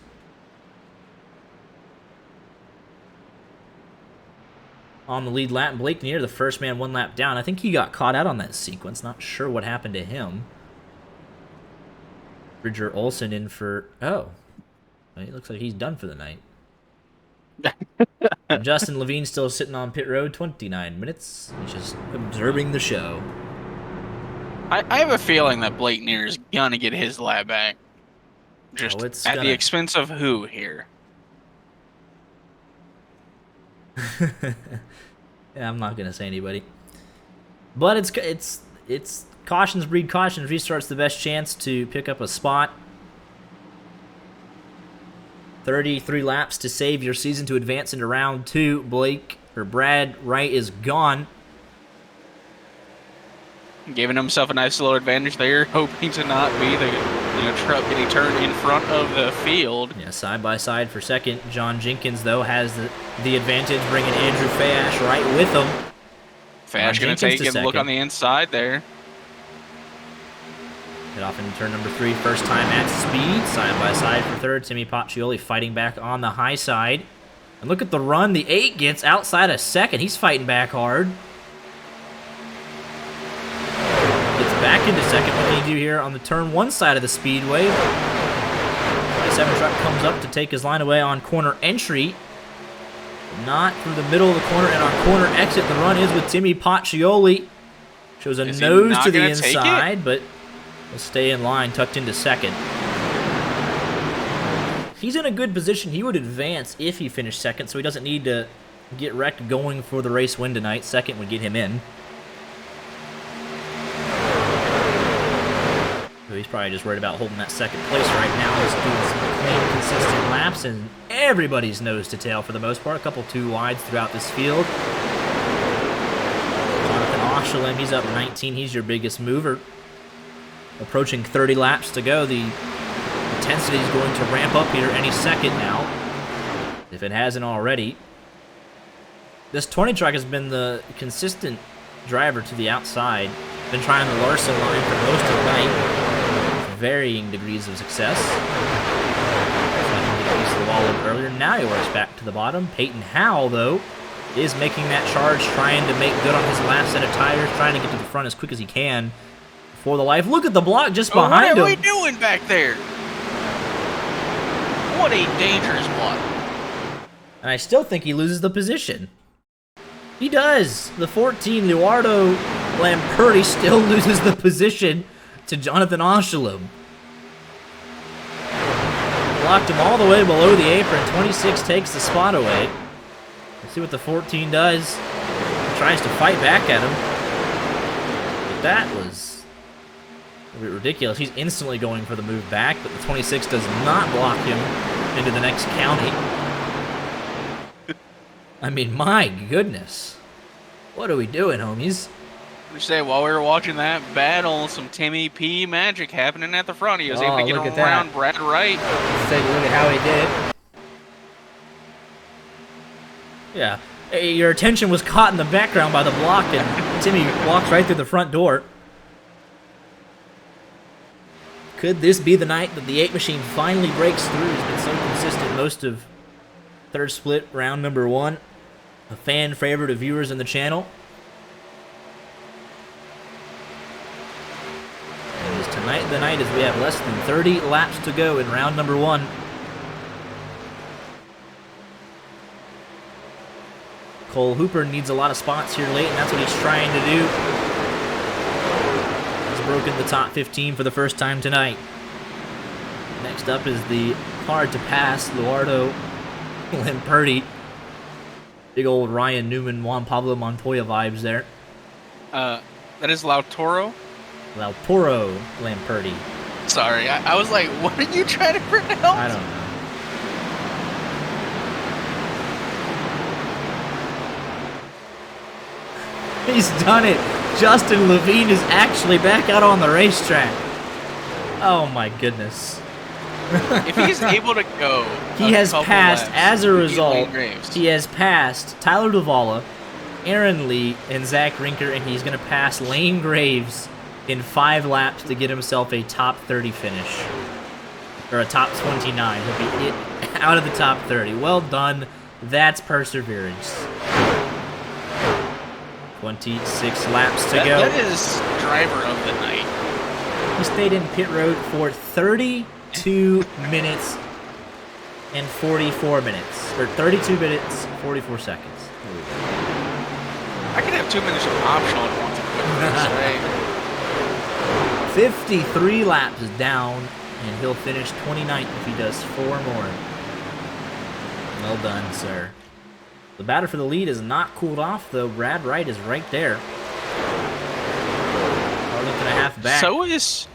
on the lead lap. Blake Neer, the first man 1 lap down. I think he got caught out on that sequence. Not sure what happened to him. Bridger Olsen in for... Oh. It looks like he's done for the night. And Justin Levine still sitting on pit road, 29 minutes. He's just observing the show. I have a feeling that Blake Neer is gonna get his lap back. Just at the expense of who here? Yeah, I'm not gonna say anybody. But it's cautions breed cautions. Restart's the best chance to pick up a spot. 33 laps to save your season to advance into round 2. Brad Wright is gone. Giving himself a nice little advantage there, hoping to not be the truck getting turned in front of the field. Yeah, side by side for second. John Jenkins, though, has the advantage, bringing Andrew Fash right with him. Fash going to take a look on the inside there. Get off into turn number 3, first time at speed. Side by side for third. Timmy Pacioli fighting back on the high side. And look at the run the 8 gets outside of second. He's fighting back hard. Gets back into second. What can he do here on the turn 1 side of the speedway? The 7 truck comes up to take his line away on corner entry. Not through the middle of the corner, and on corner exit, the run is with Timmy Pacioli. Shows a nose to the inside, but will stay in line, tucked into second. He's in a good position. He would advance if he finished second, so he doesn't need to get wrecked going for the race win tonight. Second would get him in. So he's probably just worried about holding that second place right now. He's doing some clean, consistent laps, and everybody's nose to tail for the most part. A couple 2 wides throughout this field. Jonathan Oshalem, he's up 19. He's your biggest mover. Approaching 30 laps to go. The intensity is going to ramp up here any second now, if it hasn't already. This 20 truck has been the consistent driver to the outside. Been trying the Larson line for most of the night, with varying degrees of success. Trying to get a piece of the wall a little earlier. Now he works back to the bottom. Peyton Howell, though, is making that charge, trying to make good on his last set of tires, trying to get to the front as quick as he can. For the life. Look at the block just behind him. What are we doing back there? What a dangerous block. And I still think he loses the position. He does. The 14, Eduardo Lamperti, still loses the position to Jonathan Oshalem. Blocked him all the way below the apron. 26 takes the spot away. Let's see what the 14 does. Tries to fight back at him. But that was ridiculous. He's instantly going for the move back, but the 26 does not block him into the next county. I mean, my goodness. What are we doing, homies? We say while we were watching that battle, some Timmy P magic happening at the front. He was able to get around Brad Wright. Let's take a look at how he did. Yeah. Hey, your attention was caught in the background by the block, and Timmy walks right through the front door. Could this be the night that the 8 machine finally breaks through? He's been so consistent most of third split, round number 1. A fan favorite of viewers in the channel. And is tonight the night as we have less than 30 laps to go in round number 1. Cole Hooper needs a lot of spots here late, and that's what he's trying to do. Broken the top 15 for the first time tonight. Next up is the hard-to-pass Eduardo Lamperti. Big old Ryan Newman, Juan Pablo Montoya vibes there. That is Lautaro Lamperti. Sorry, I was like, what are you trying to pronounce? I don't know. He's done it. Justin Levine is actually back out on the racetrack. Oh my goodness. If he's able to go, he has passed, as a result, he has passed Tyler Duvalla, Aaron Lee, and Zach Rinker, and he's going to pass Lane Graves in 5 laps to get himself a top 30 finish. Or a top 29. He'll be out of the top 30. Well done. That's perseverance. 26 laps to go. That is driver of the night. He stayed in pit road for 32 minutes and 44 minutes. Or 32 minutes, 44 seconds. I could have 2 minutes of optional if I want to quit this, right? 53 laps down, and he'll finish 29th if he does 4 more. Well done, sir. The battle for the lead is not cooled off, though. Brad Wright is right there. Arlington a half back. So is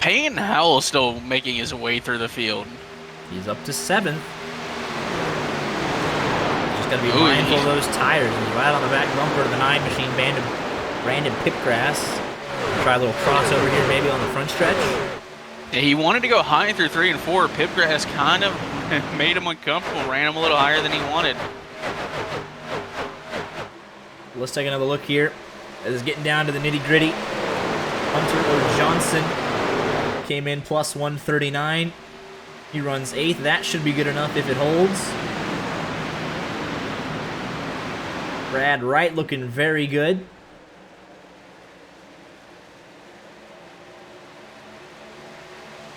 Payne Howell still making his way through the field. He's up to 7th. Just got to be mindful of those tires. He's right on the back bumper of the 9 machine. Brandon Pipgrass. Try a little crossover here maybe on the front stretch. Yeah, he wanted to go high through 3 and 4. Pipgrass kind of made him uncomfortable, ran him a little higher than he wanted. Let's take another look here. It's getting down to the nitty-gritty. Hunter O. Johnson came in plus 139. He runs 8th. That should be good enough if it holds. Brad Wright looking very good.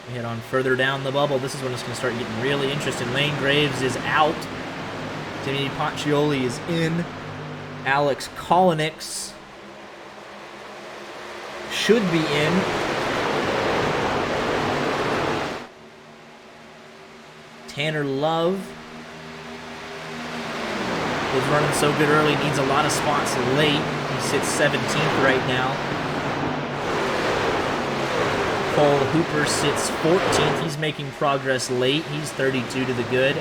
We head on further down the bubble. This is when it's going to start getting really interesting. Lane Graves is out. Timmy Pacioli is in. Alex Kolonix should be in. Tanner Love was running so good early, needs a lot of spots late. He sits 17th right now. Cole Hooper sits 14th. He's making progress late. He's 32 to the good.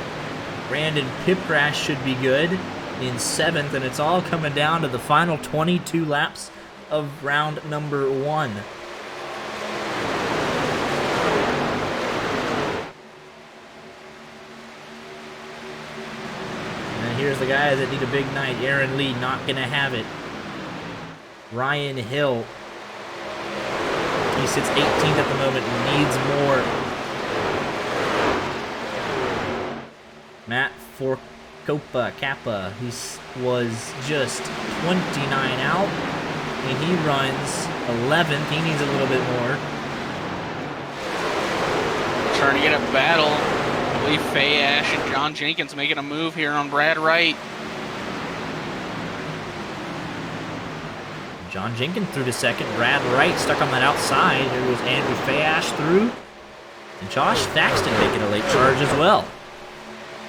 Brandon Pipgrass should be good in 7th, and it's all coming down to the final 22 laps of round number 1. And here's the guys that need a big night. Aaron Lee not going to have it. Ryan Hill. He sits 18th at the moment and needs more. Matt Kappa, he was just 29 out, and he runs 11th. He needs a little bit more. Trying to get a battle. I believe Faye Ash and John Jenkins making a move here on Brad Wright. John Jenkins through to 2nd. Brad Wright stuck on that outside. There was Andrew Fayash through. And Josh Thaxton making a late charge as well.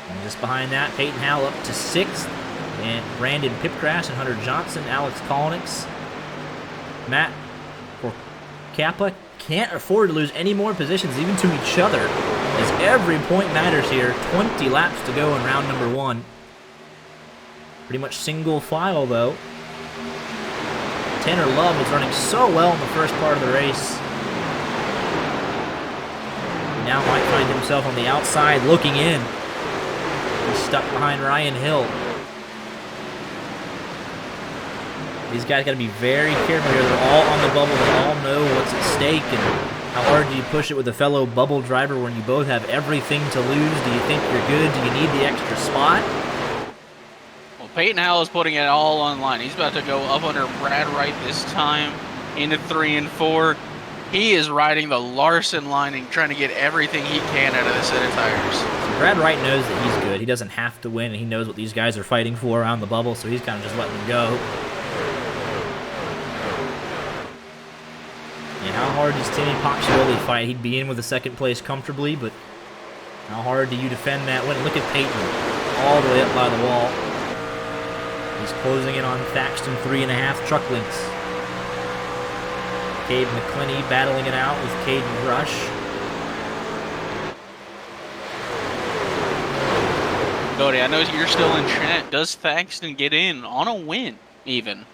And just behind that, Peyton Howell up to 6th. And Brandon Pipgrass and Hunter Johnson, Alex Kolonix. Matt Kappa can't afford to lose any more positions, even to each other, as every point matters here. 20 laps to go in round number 1. Pretty much single file, though. Tanner Love was running so well in the first part of the race. He now might find himself on the outside looking in. He's stuck behind Ryan Hill. These guys got to be very careful here. They're all on the bubble. They all know what's at stake and how hard do you push it with a fellow bubble driver when you both have everything to lose. Do you think you're good? Do you need the extra spot? Well, Peyton Howell is putting it all on line. He's about to go up under Brad Wright this time into 3 and 4. He is riding the Larson line and trying to get everything he can out of this set of tires. So Brad Wright knows that he's good. He doesn't have to win, and he knows what these guys are fighting for around the bubble, so he's kind of just letting them go. And how hard does Timmy Pacioli fight? He'd be in with a 2nd place comfortably, but how hard do you defend that win? Look at Peyton all the way up by the wall. He's closing in on Thaxton, 3.5 truck lengths. Cade McClinney battling it out with Caden Rush. Cody, I know you're still in chat. Does Thaxton get in on a win, even?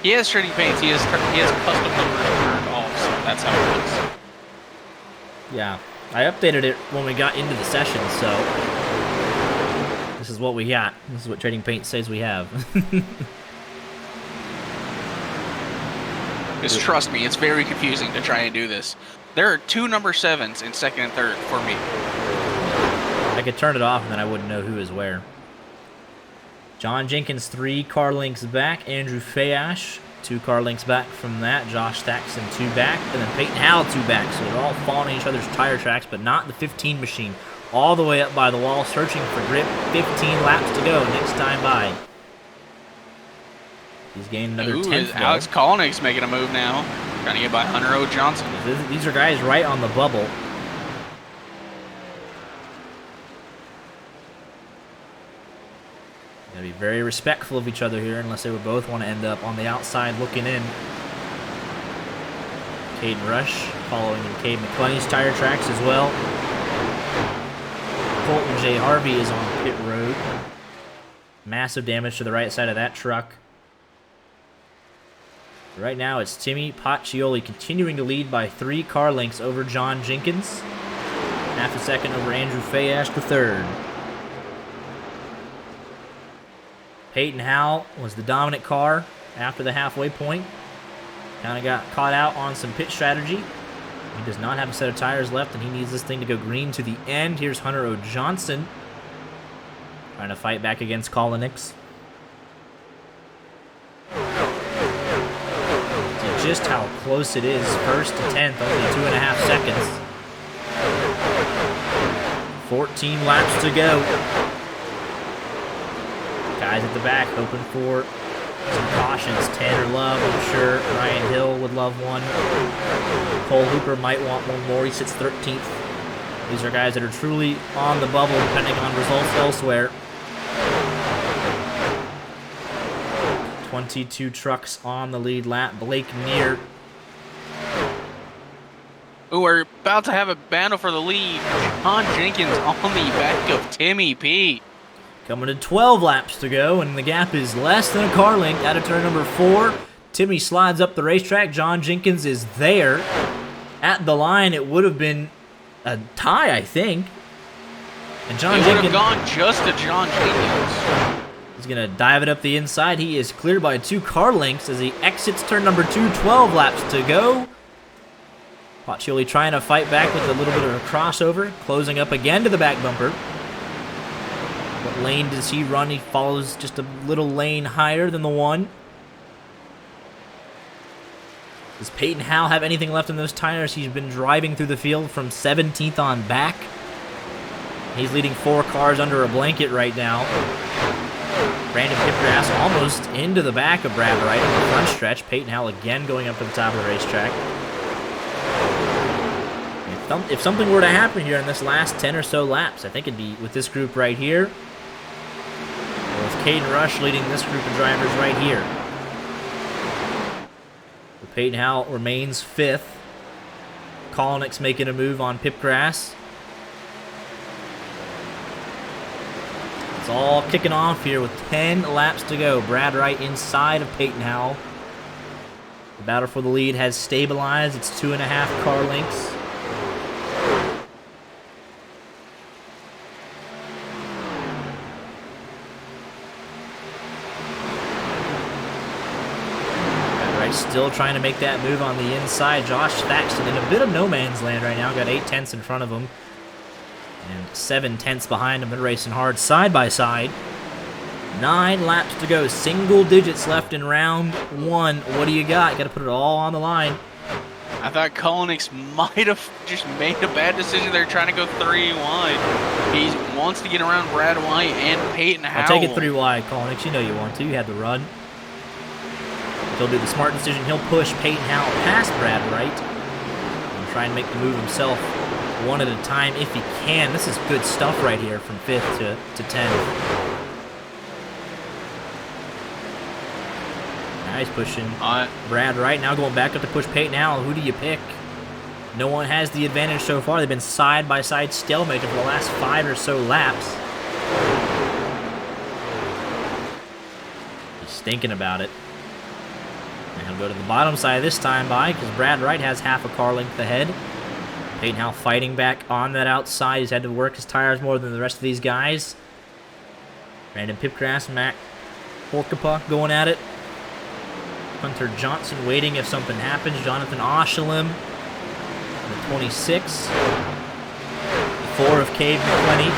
He has trading paints. He has custom numbers turned off, so that's how it looks. Yeah, I updated it when we got into the session, so this is what we got. This is what Trading Paint says we have. Just trust me, it's very confusing to try and do this. There are 2 number 7s in 2nd and 3rd for me. I could turn it off and then I wouldn't know who is where. John Jenkins 3 car lengths back. Andrew Fayash 2 car lengths back from that. Josh Thaxton 2 back. And then Peyton Howell 2 back. So they're all following each other's tire tracks, but not the 15 machine. All the way up by the wall, searching for grip. 15 laps to go next time by. He's gained another 10th. Alex Kolnick's making a move now. Trying to get by Hunter O. Johnson. These are guys right on the bubble. Gotta be very respectful of each other here unless they would both want to end up on the outside looking in. Caden Rush following in Cade McClellan's tire tracks as well. Colton J. Harvey is on pit road. Massive damage to the right side of that truck. Right now it's Timmy Paccioli continuing to lead by 3 car lengths over John Jenkins. Half a second over Andrew Fayash III. Peyton Howell was the dominant car after the halfway point. Kind of got caught out on some pit strategy. He does not have a set of tires left, and he needs this thing to go green to the end. Here's Hunter O. Johnson trying to fight back against Kolnick. Just how close it is. First to 10th, only 2.5 seconds. 14 laps to go. Guys at the back hoping for some cautions. Tanner Love, I'm sure Ryan Hill would love one. Cole Hooper might want one more. He sits 13th. These are guys that are truly on the bubble depending on results elsewhere. 22 trucks on the lead lap. Blake Neer. Ooh, we're about to have a battle for the lead. John Jenkins on the back of Timmy P. Coming to 12 laps to go, and the gap is less than a car length out of turn number 4. Timmy slides up the racetrack. John Jenkins is there. At the line, it would have been a tie, I think. And John Jenkins would have gone just to John Jenkins. He's going to dive it up the inside. He is cleared by 2 car lengths as he exits turn number 2. 12 laps to go. Paccioli trying to fight back with a little bit of a crossover. Closing up again to the back bumper. What lane does he run? He follows just a little lane higher than the 1. Does Peyton Howell have anything left in those tires? He's been driving through the field from 17th on back. He's leading 4 cars under a blanket right now. Brandon Pipgrass almost into the back of Brad Wright on the front stretch. Peyton Howell again going up to the top of the racetrack. If something were to happen here in this last 10 or so laps, I think it'd be with this group right here. Or with Caden Rush leading this group of drivers right here. But Peyton Howell remains 5th. Kolnick's making a move on Pipgrass. It's all kicking off here with 10 laps to go. Brad Wright inside of Peyton Howell. The battle for the lead has stabilized. It's 2.5 car lengths. Brad Wright still trying to make that move on the inside. Josh Thaxton in a bit of no man's land right now. Got 8 tenths in front of him. And 7 tenths behind him and racing hard side by side. 9 laps to go. Single digits left in round 1. What do you got? Got to put it all on the line. I thought Kolnick might have just made a bad decision there trying to go 3 wide. He wants to get around Brad White and Peyton Howell. I'll take it 3 wide, Kolnick. You know you want to. You had the run. He'll do the smart decision. He'll push Peyton Howell past Brad Wright and try and make the move himself. 1 at a time if he can. This is good stuff right here from 5th to 10th. Now he's pushing Brad Wright. Now going back up to push Peyton Howell. Who do you pick? No one has the advantage so far. They've been side-by-side stalemate for the last 5 or so laps. He's thinking about it. And he'll go to the bottom side this time by because Brad Wright has half a car length ahead. Peyton Howell fighting back on that outside. He's had to work his tires more than the rest of these guys. Brandon Pipgrass, Matt Porkapa going at it. Hunter Johnson waiting if something happens. Jonathan Oshalim, the 26. The 4 of Cade McClenny.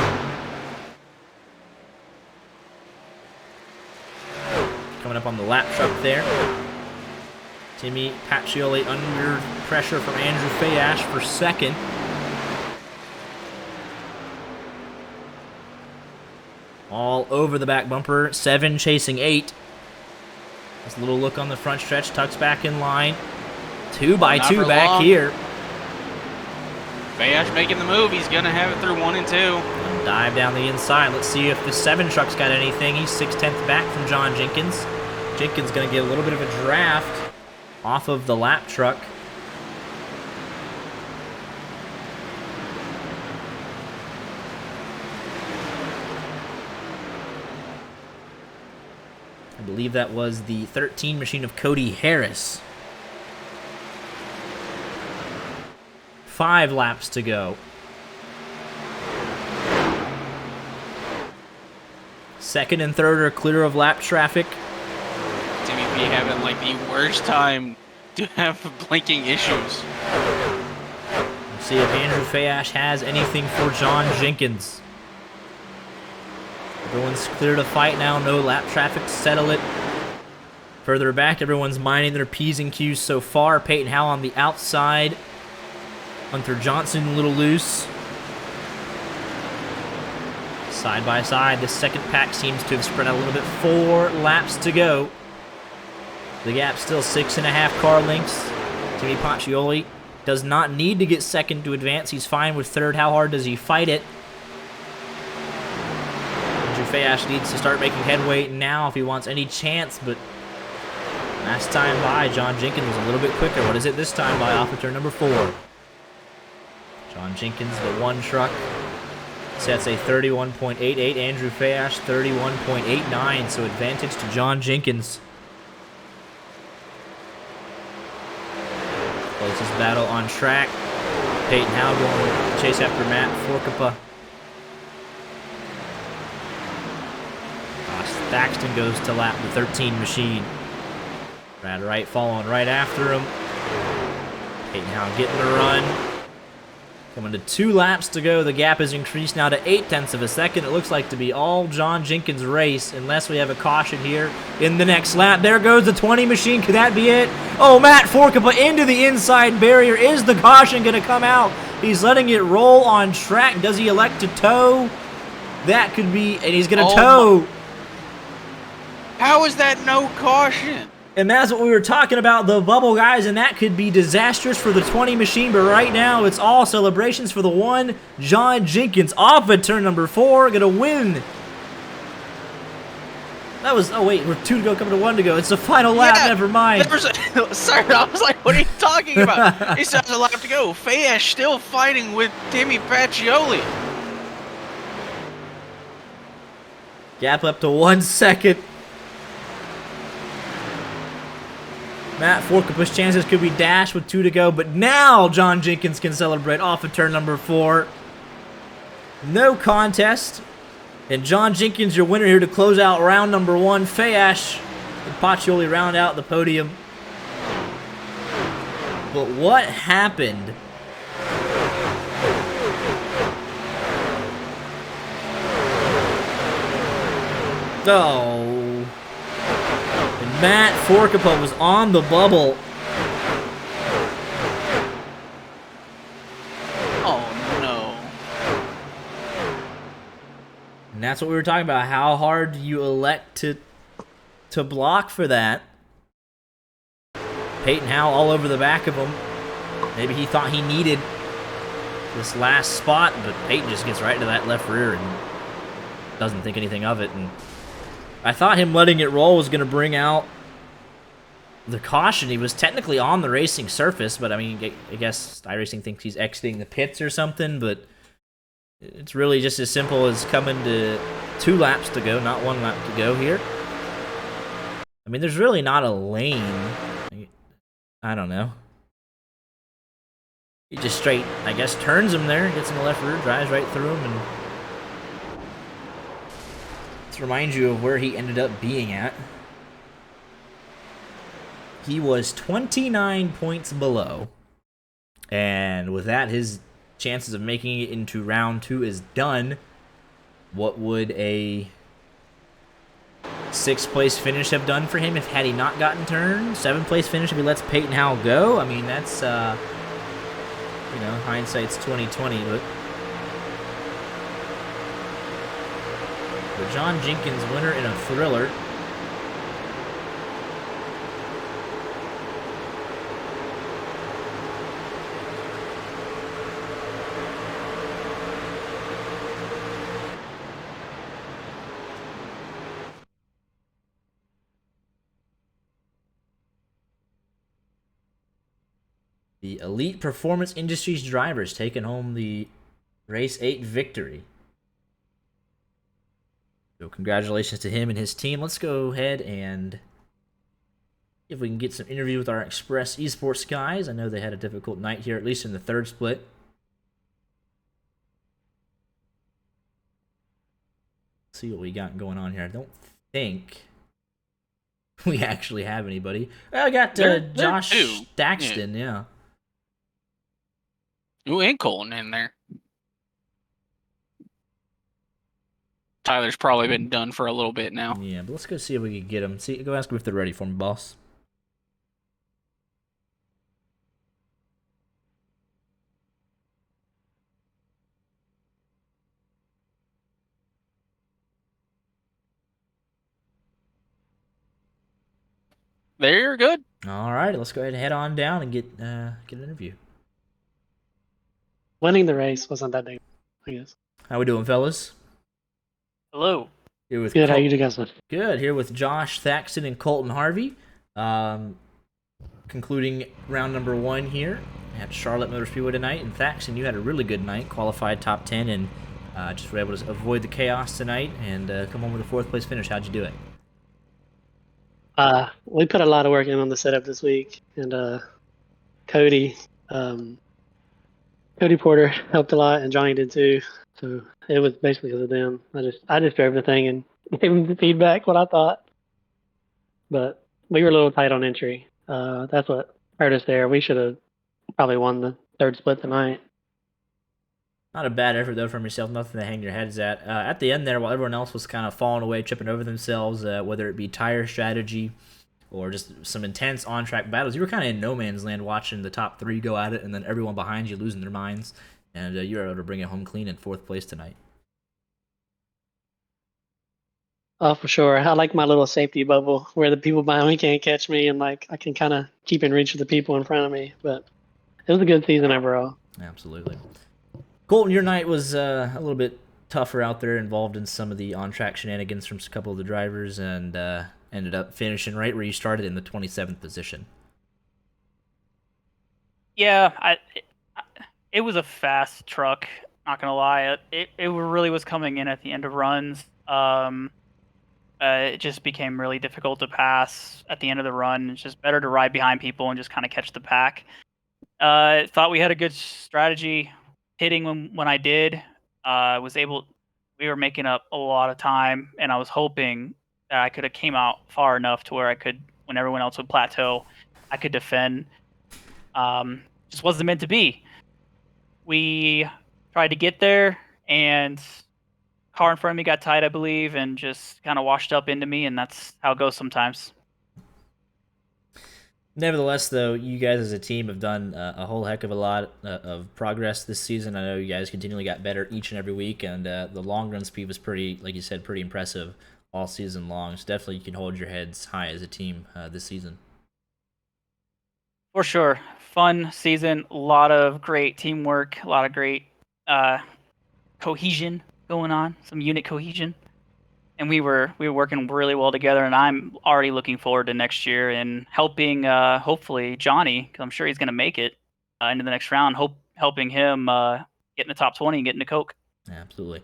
coming up on the lap truck there. Timmy Pacioli under pressure from Andrew Fayash for second. All over the back bumper. 7 chasing 8. This little look on the front stretch. Tucks back in line. 2 by 2 back long. Here. Fayash making the move. He's going to have it through 1 and 2. And dive down the inside. Let's see if the 7 truck's got anything. He's 6/10 back from John Jenkins. Jenkins going to get a little bit of a draft off of the lap truck. I believe that was the 13 machine of Cody Harris. 5 laps to go. Second and third are clear of lap traffic. Timmy P having like the worst time to have blinking issues. Let's see if Andrew Fayash has anything for John Jenkins. Everyone's clear to fight now. No lap traffic to settle it. Further back, everyone's minding their P's and Q's so far. Peyton Howell on the outside. Hunter Johnson a little loose. Side by side, this second pack seems to have spread out a little bit. 4 laps to go. The gap still 6.5 car lengths. Timmy Pacioli does not need to get second to advance. He's fine with third. How hard does he fight it? Andrew Fayash needs to start making headway now if he wants any chance, but last time by, John Jenkins was a little bit quicker. What is it this time by off of turn number 4? John Jenkins, the 1 truck, sets a 31.88. Andrew Fayash, 31.89, so advantage to John Jenkins. Closest battle on track. Peyton Howell going to chase after Matt Forkapa. Thaxton goes to lap the 13 machine. Brad Wright following right after him. Peyton Howell getting the run. Coming to 2 laps to go. The gap has increased now to 0.8 of a second. It looks like to be all John Jenkins' race, unless we have a caution here in the next lap. There goes the 20 machine. Could that be it? Oh, Matt Forkapa into the inside barrier. Is the caution going to come out? He's letting it roll on track. Does he elect to tow? That could be, and he's going to tow. How is that no caution? And that's what we were talking about, the bubble, guys, and that could be disastrous for the 20 machine, but right now it's all celebrations for the 1, John Jenkins, off at turn number 4, gonna win. That was, oh wait, we're 2 to go, coming to 1 to go. It's the final lap, never mind. Sorry, I was like, what are you talking about? He still has a lap to go. Fayash still fighting with Timmy Pacioli. Gap up to 1 second. Matt Forkapa's chances could be dashed with 2 to go, but now John Jenkins can celebrate off of turn number 4. No contest. And John Jenkins, your winner here to close out round number 1. Fayash and Pacioli round out the podium. But what happened? Oh. Matt Forkapa was on the bubble. Oh, no. And that's what we were talking about. How hard do you elect to block for that? Peyton Howell all over the back of him. Maybe he thought he needed this last spot, but Peyton just gets right into that left rear and doesn't think anything of it. And I thought him letting it roll was going to bring out the caution. He was technically on the racing surface, but I mean, I guess iRacing thinks he's exiting the pits or something, but it's really just as simple as coming to 2 laps to go, not 1 lap to go here. I mean, there's really not a lane. I don't know. He just straight, I guess, turns him there, gets in the left rear, drives right through him, and remind you of where he ended up being at. He was 29 points below, and with that, his chances of making it into round 2 is done. What would a sixth place finish have done for him if had he not gotten turned. Seventh place finish if he lets Peyton Howell go. I mean, that's hindsight's 2020, but John Jenkins winner in a thriller. The Elite Performance Industries drivers taking home the Race 8 victory. So congratulations to him and his team. Let's go ahead and see if we can get some interview with our Express Esports guys. I know they had a difficult night here, at least in the third split. Let's see what we got going on here. I don't think we actually have anybody. I got Josh Staxton, yeah. Ooh, and Colton in there. Tyler's probably been done for a little bit now. Yeah, but let's go see if we can get them. Go ask them if they're ready for me, boss. They're good. All right, let's go ahead and head on down and get an interview. Winning the race wasn't that big, I guess. How we doing, fellas? Hello. Here with Good. How you guys doing? Good. Here with Josh Thaxton and Colton Harvey. Concluding round number 1 here at Charlotte Motor Speedway tonight. And Thaxton, you had a really good night, qualified top 10, and just were able to avoid the chaos tonight and come home with a 4th place finish. How'd you do it? We put a lot of work in on the setup this week, and Cody Porter helped a lot, and Johnny did too. So it was basically because of them. I just drove the thing and gave them the feedback what I thought. But we were a little tight on entry. That's what hurt us there. We should have probably won the third split tonight. Not a bad effort, though, from yourself. Nothing to hang your heads at. At the end there, while everyone else was kind of falling away, tripping over themselves, whether it be tire strategy or just some intense on-track battles, you were kind of in no man's land watching the top 3 go at it, and then everyone behind you losing their minds. And you were able to bring it home clean in 4th place tonight. Oh, for sure. I like my little safety bubble where the people behind me can't catch me, and I can kind of keep in reach of the people in front of me. But it was a good season overall. Absolutely. Colton, your night was a little bit tougher out there, involved in some of the on-track shenanigans from a couple of the drivers, and ended up finishing right where you started in the 27th position. Yeah, it was a fast truck. Not gonna lie, it really was coming in at the end of runs. It just became really difficult to pass at the end of the run. It's just better to ride behind people and just kind of catch the pack. Thought we had a good strategy hitting when I did. We were making up a lot of time, and I was hoping that I could have came out far enough to where I could, when everyone else would plateau, I could defend. Just wasn't meant to be. We tried to get there, and car in front of me got tight, I believe, and just kind of washed up into me, and that's how it goes sometimes. Nevertheless, though, you guys as a team have done a whole heck of a lot of progress this season. I know you guys continually got better each and every week, and the long run speed was pretty, like you said, pretty impressive all season long. So definitely you can hold your heads high as a team this season. For sure. Fun season, a lot of great teamwork, a lot of great cohesion going on, some unit cohesion. And we were working really well together, and I'm already looking forward to next year and helping, hopefully, Johnny, because I'm sure he's going to make it into the next round, helping him get in the top 20 and get into Coke. Absolutely.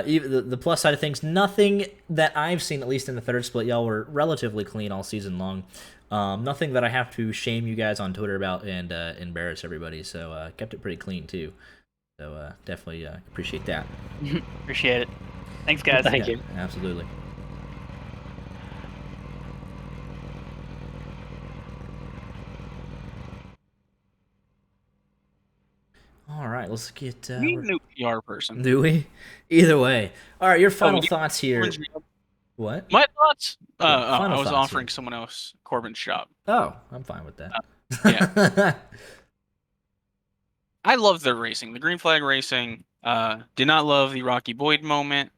Even the plus side of things, nothing that I've seen, at least in the third split, y'all were relatively clean all season long. Nothing that I have to shame you guys on Twitter about and embarrass everybody, so kept it pretty clean, too. So definitely appreciate that. Appreciate it. Thanks, guys. Thank you. Absolutely. All right, let's get... We need a new PR person. Do we? Either way. All right, your final thoughts here. What? My thoughts. Final I was thoughts offering here. someone else Corbin's shop. Oh, I'm fine with that. Yeah. I love their racing. The green flag racing. Did not love the Rocky Boyd moment.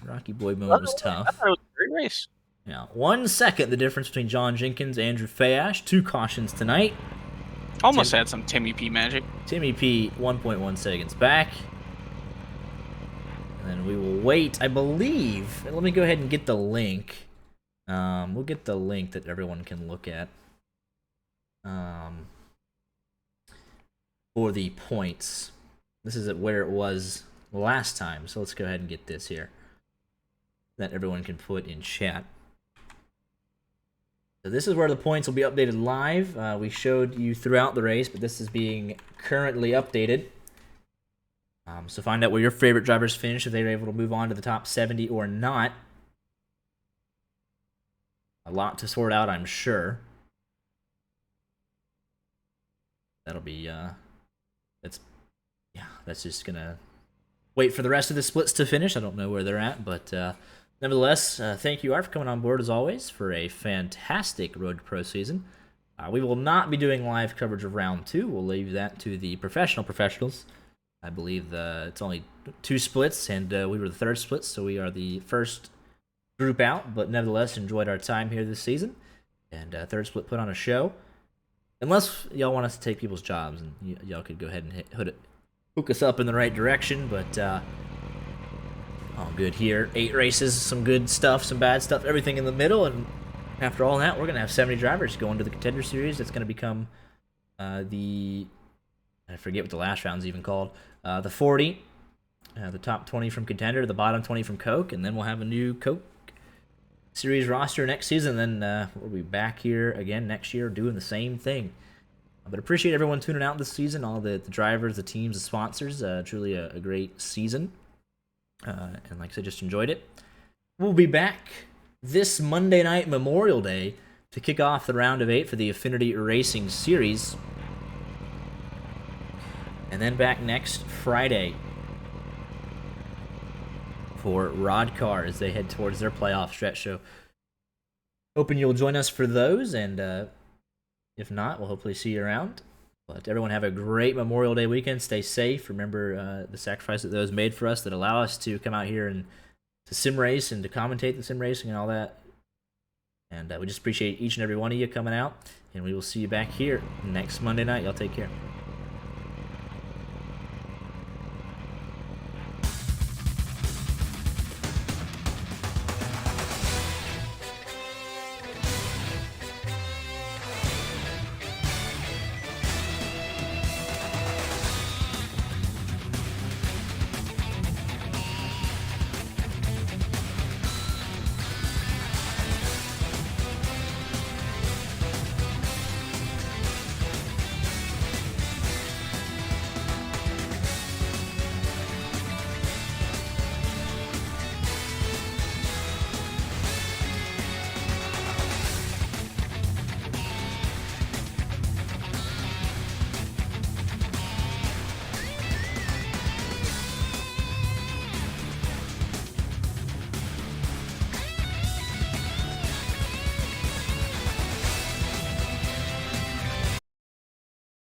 Rocky Boyd moment was I tough. thought it was a great race. Yeah, 1 second the difference between John Jenkins, Andrew Fayash. 2 cautions tonight. Almost had some Timmy P magic. Timmy P 1.1 seconds back. And then we will wait, I believe. Let me go ahead and get the link. We'll get the link that everyone can look at. For the points. This is at where it was last time, so let's go ahead and get this here. That everyone can put in chat. So this is where the points will be updated live. We showed you throughout the race, but this is being currently updated. So find out where your favorite drivers finish, if they were able to move on to the top 70 or not. A lot to sort out, I'm sure. That'll be, that's just gonna wait for the rest of the splits to finish. I don't know where they're at, but nevertheless, thank you, Art, for coming on board as always for a fantastic Road to Pro season. We will not be doing live coverage of round 2. We'll leave that to the professionals. I believe it's only 2 splits, and we were the 3rd split, so we are the first group out, but nevertheless enjoyed our time here this season. And 3rd split put on a show. Unless y'all want us to take people's jobs, and y'all could go ahead and hook us up in the right direction, but all good here. 8 races, some good stuff, some bad stuff, everything in the middle, and after all that, we're going to have 70 drivers going to the Contender Series. That's going to become I forget what the last round's even called, the 40, the top 20 from Contender, the bottom 20 from Coke, and then we'll have a new Coke Series roster next season. Then we'll be back here again next year doing the same thing. But appreciate everyone tuning out this season, all the drivers, the teams, the sponsors. Truly a great season. And like I said, just enjoyed it. We'll be back this Monday night, Memorial Day, to kick off the round of 8 for the Affinity Racing Series. And then back next Friday for Rod Car as they head towards their playoff stretch. So hoping you'll join us for those, and if not, we'll hopefully see you around. But everyone have a great Memorial Day weekend. Stay safe. Remember the sacrifice that those made for us that allow us to come out here and to sim race and to commentate the sim racing and all that. And we just appreciate each and every one of you coming out. And we will see you back here next Monday night. Y'all take care.